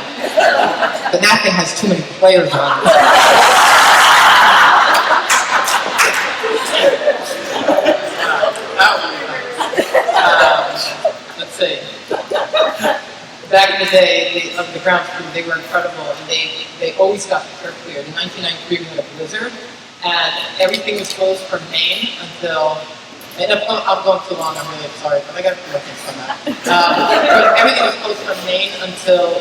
The napkin has too many players on it. Let's see. Back in the day, the grounds crew, they were incredible, and they always got the turf cleared. In 1993, we had a blizzard, and everything was closed from Maine until. And I'm going too long, I'm really sorry, but I got to correct things from that. But everything was closed from Maine until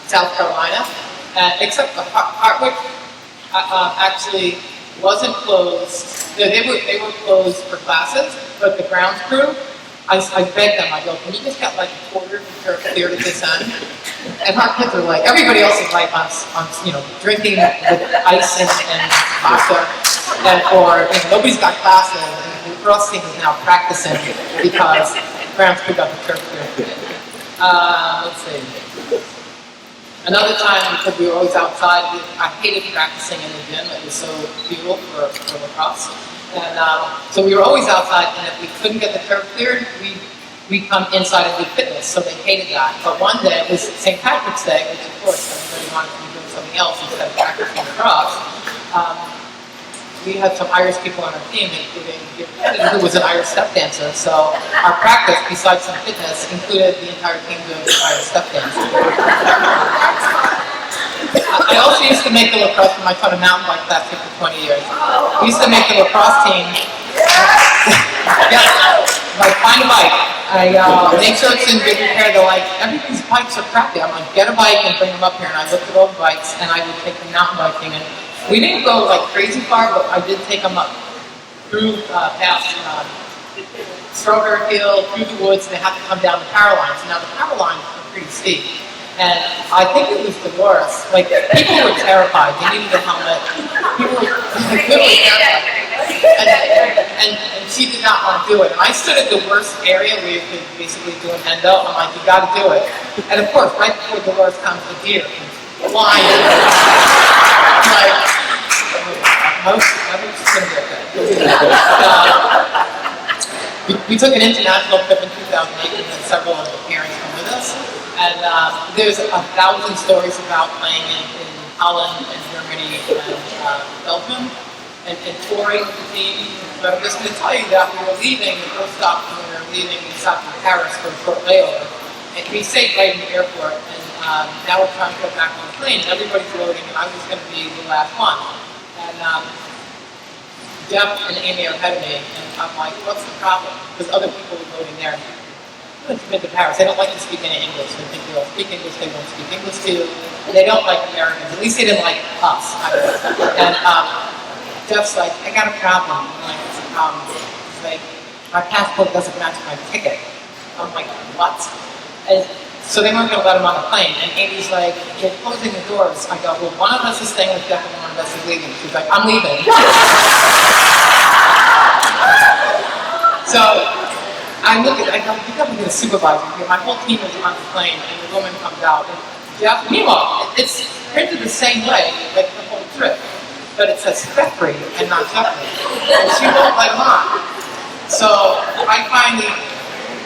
South Carolina, except for Hartwick actually wasn't closed. They were closed for classes, but the grounds crew, I begged them, I go, can you just get like a quarter of the turf cleared at this end? And our kids are like, everybody else is like on drinking with ice and vodka, or nobody's got classes. And the lacrosse team is now practicing because grounds crew got the turf cleared. Let's see. Another time, because we were always outside, I hated practicing in the gym. It was so futile for lacrosse. And so we were always outside, and if we couldn't get the turf cleared, we'd come inside and do fitness, so they hated that. But one day, it was St. Patrick's Day, which of course everybody wanted to be doing something else instead of practicing lacrosse. We had some Irish people on our team, including who was an Irish step dancer. So our practice, besides some fitness, included the entire team doing Irish step dance. I also used to make the lacrosse when I taught a mountain bike class for 20 years. We used to make the lacrosse team. Yes, like find a bike. make sure it's in good repair. They're like, everybody's bikes are crappy. I'm like, get a bike and bring them up here. And I looked at all the bikes, and I would take them mountain biking. And we didn't go like crazy far, but I did take them up through past Strawberry Hill, through the woods, and they have to come down the power lines. Now the power lines are pretty steep. And I think it was Dolores. Like, people were terrified. They needed a helmet. People were literally terrified. And she did not want to do it. And I stood at the worst area where you could basically do an endo. I'm like, you got to do it. And of course, right before Dolores comes, the deer flying. I'm like, I was going to get that. We took an international trip in 2008 and had several of the parents come with us. And there's 1,000 stories about playing in Holland and Germany and Belgium and touring with the team. But I'm just going to tell you that we were leaving, the first stop when we were leaving, we stopped in Paris for a short layover. And we stayed right in the airport. And now we're trying to go back on the plane. And everybody's loading, and I was going to be the last one. And Jeff and Amy are ahead of me, and I'm like, what's the problem? Because other people are voting there. I've been to Paris. They don't like to speak any English. They think we all speak English. They won't speak English too. And they don't like Americans. At least they didn't like us. And Jeff's like, I got a problem. I'm like, what's the problem? He's like, my passport doesn't match my ticket. I'm like, what? And so they weren't going to let him on the plane. And Amy's like, they're closing the doors. I go, well, one of us is staying with Jeff and one of us is leaving. She's like, I'm leaving. So I look at, I go, you got to get a supervisor here. My whole team is on the plane, and the woman comes out. And Jeff, meanwhile, it's printed the same way, like the whole trip. But it says Jeffrey and not Jeffrey. And she won't let him on. So I finally,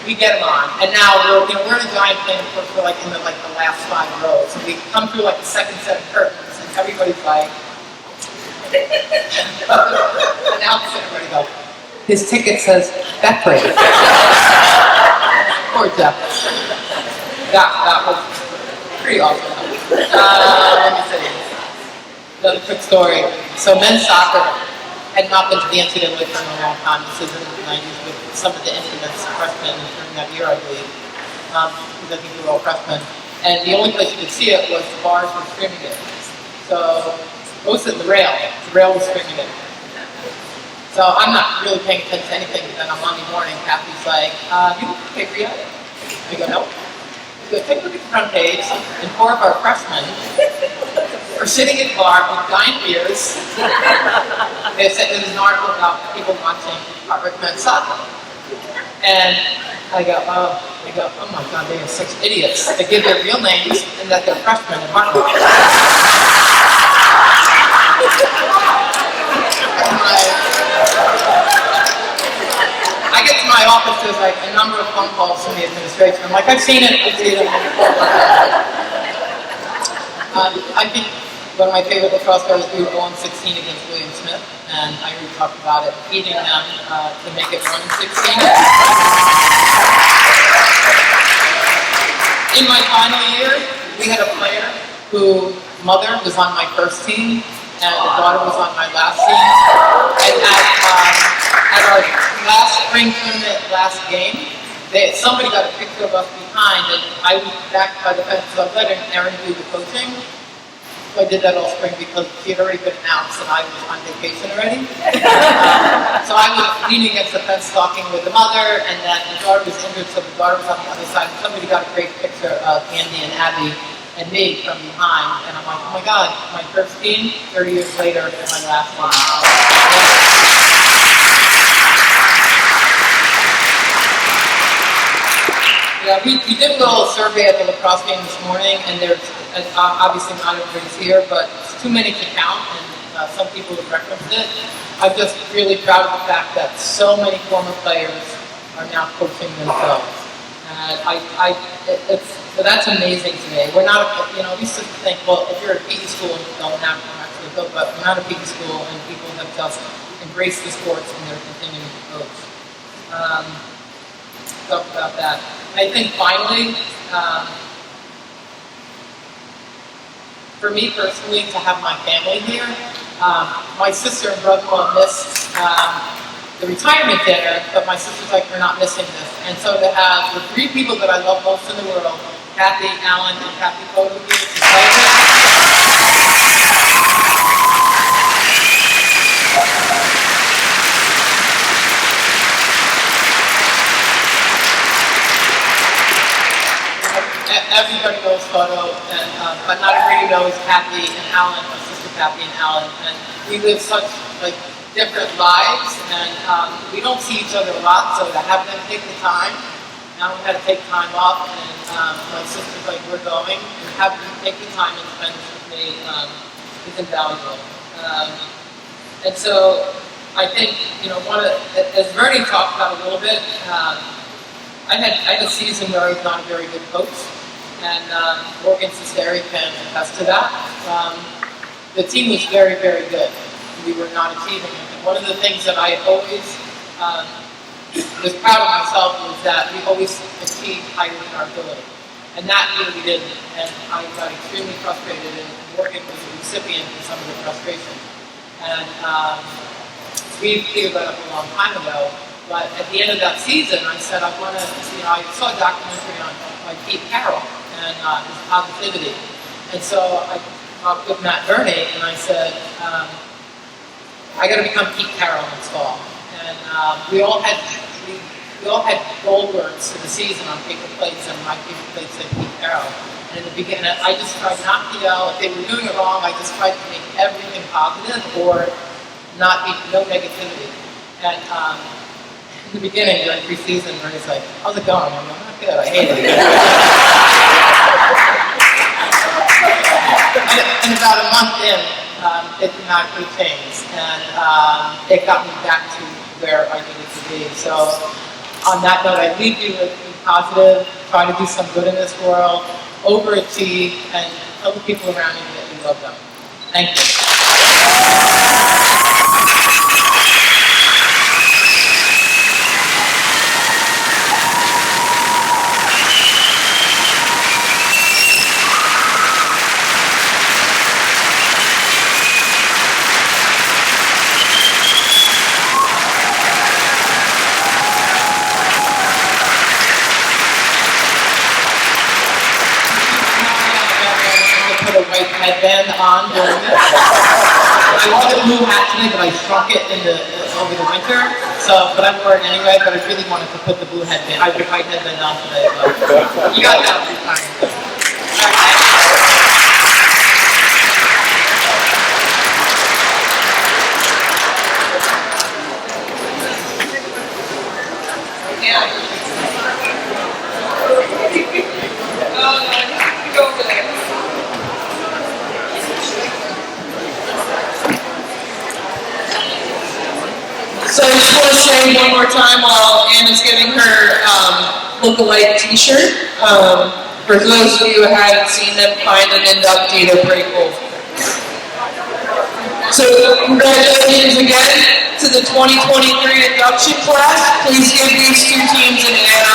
we get him on. And now we're in a giant plane for like in the last 5 rows. And we come through like the second set of curtains, and everybody's like, and now everybody goes, his ticket says Jeffrey. Poor Jeff. That was pretty awesome. Let me see. Another quick story. So men's soccer had not been to the NCAA for a long time. This is in the 90s with some of the infamous freshmen during that year, I believe. Because I think they were all freshmen. And the only place you could see it was the bars were streaming it. So most of the rail was streaming it. So I'm not really paying attention to anything, but then on Monday morning, Kathy's like, you look at the paper yet? I go, nope. She goes, take a look at the front page, and 4 of our freshmen are sitting at the bar with giant beers. There's an article about people watching Hartwick men's soccer. And I go, oh my God, they are such idiots. They give their real names and that they're freshmen at Hartwick. I get to my office, there's like a number of phone calls from the administration. I'm like, I've seen it. I think one of my favorite lacrosse players, we were 0-16 against William Smith, and I already talked about it, beating them to make it 1-16. In my final year, we had a player whose mother was on my first team, and the daughter was on my last team. And at our last spring tournament, last game, somebody got a picture of us behind, and I was back by the fence, so I let Erin do the coaching. So I did that all spring because she had already been announced and I was on vacation already. So I was leaning against the fence talking with the mother, and then the daughter was injured, so the daughter was on the other side. And somebody got a great picture of Andy and Abby and me from behind, and I'm like, oh my God, my first team, 30 years later, and my last one. Yeah, we did a little survey at the lacrosse game this morning, and there's obviously not everybody's here, but it's too many to count, and some people have referenced it. I'm just really proud of the fact that so many former players are now coaching themselves. So that's amazing to me. We're not, we used to think, well, if you're at a PE school and you don't have to actually go, but we're not a PE school, and people have just embraced the sports and they're continuing to coach. Talk about that. I think finally, for me personally, to have my family here, my sister and brother-in-law missed the retirement dinner, but my sister's like, we're not missing this. And so to have the three people that I love most in the world, Kathy, Alan, and Kathy Fogarty, to celebrate. Everybody knows Photo, but not everybody knows Kathy and Alan, my sister Kathy and Alan. And we live such like different lives, and we don't see each other a lot. So to have them take the time, Alan had to take time off, and my sister's like, we're going, and have them take the time and spend it with me is invaluable. And so I think, you know, as Bernie talked about a little bit, I had a season where I was not a very good coach. And Morgan Sisteri can attest to that. The team was very, very good. We were not achieving it. And one of the things that I always was proud of myself was that we always achieved higher than our ability. And that year we didn't. And I got extremely frustrated, and Morgan was a recipient of some of the frustration. And we cleared that up a long time ago. But at the end of that season, I said, I want to, you know, I saw a documentary on Pete Carroll and his positivity. And so I talked with Matt Burney, and I said, I got to become Pete Carroll this fall. And we all had goal words for the season on paper plates, and my paper plate said Pete Carroll. And in the beginning, I just tried not to yell. If they were doing it wrong, I just tried to make everything positive or no negativity. And in the beginning, during preseason, Bernie's like, how's it going? I'm like, not good, I hate it. And about a month in, it dramatically changed, and it got me back to where I needed to be. So on that note, I leave you with be positive, try to do some good in this world, overachieve, and tell the people around you that you love them. Thank you. Headband on during this. I wore the blue hat today, but I shrunk it over the winter. So, but I'm wearing it anyway. But I really wanted to put the blue headband. I put my headband on today. But you got that free time. Go over there. So I just want to say one more time while Anna's getting her look-alike t-shirt. For those of you who haven't seen them, find an inductee, they're pretty cool. So congratulations again to the 2023 induction class. Please give these two teams an Anna.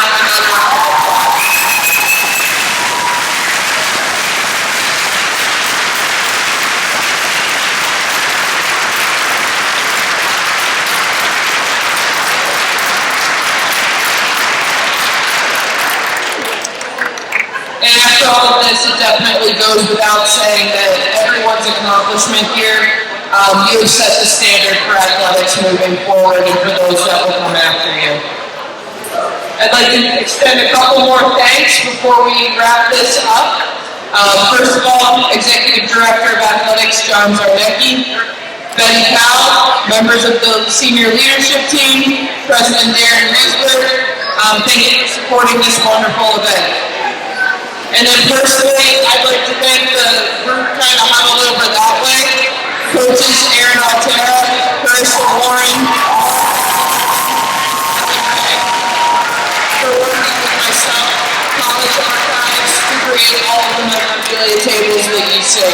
And after all of this, it definitely goes without saying that everyone's accomplishment here, you have set the standard for athletics moving forward and for those that will come after you. I'd like to extend a couple more thanks before we wrap this up. First of all, Executive Director of Athletics, John Zarnecki, Betty Powell, members of the senior leadership team, President Darren Riesler, thank you for supporting this wonderful event. And then personally, I'd like to thank the group kind of huddled over that way. Coaches Aaron Altera, Carissa Warren, for working with myself, college archives, to create all of the memorabilia tables that you see.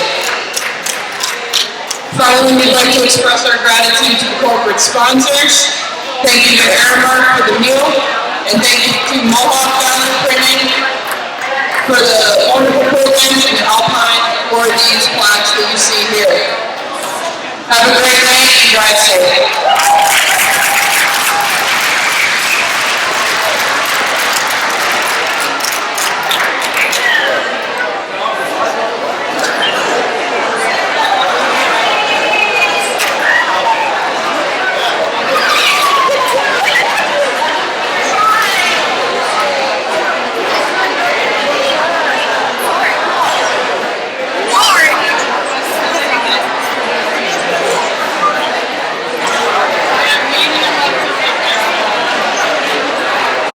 Finally, we'd like to express our gratitude to the corporate sponsors. Thank you to Aramark for the meal, and thank you to Mohawk Valley Printing for the wonderful programs, and Alpine for these plaques that you see here. Have a great night and drive safe.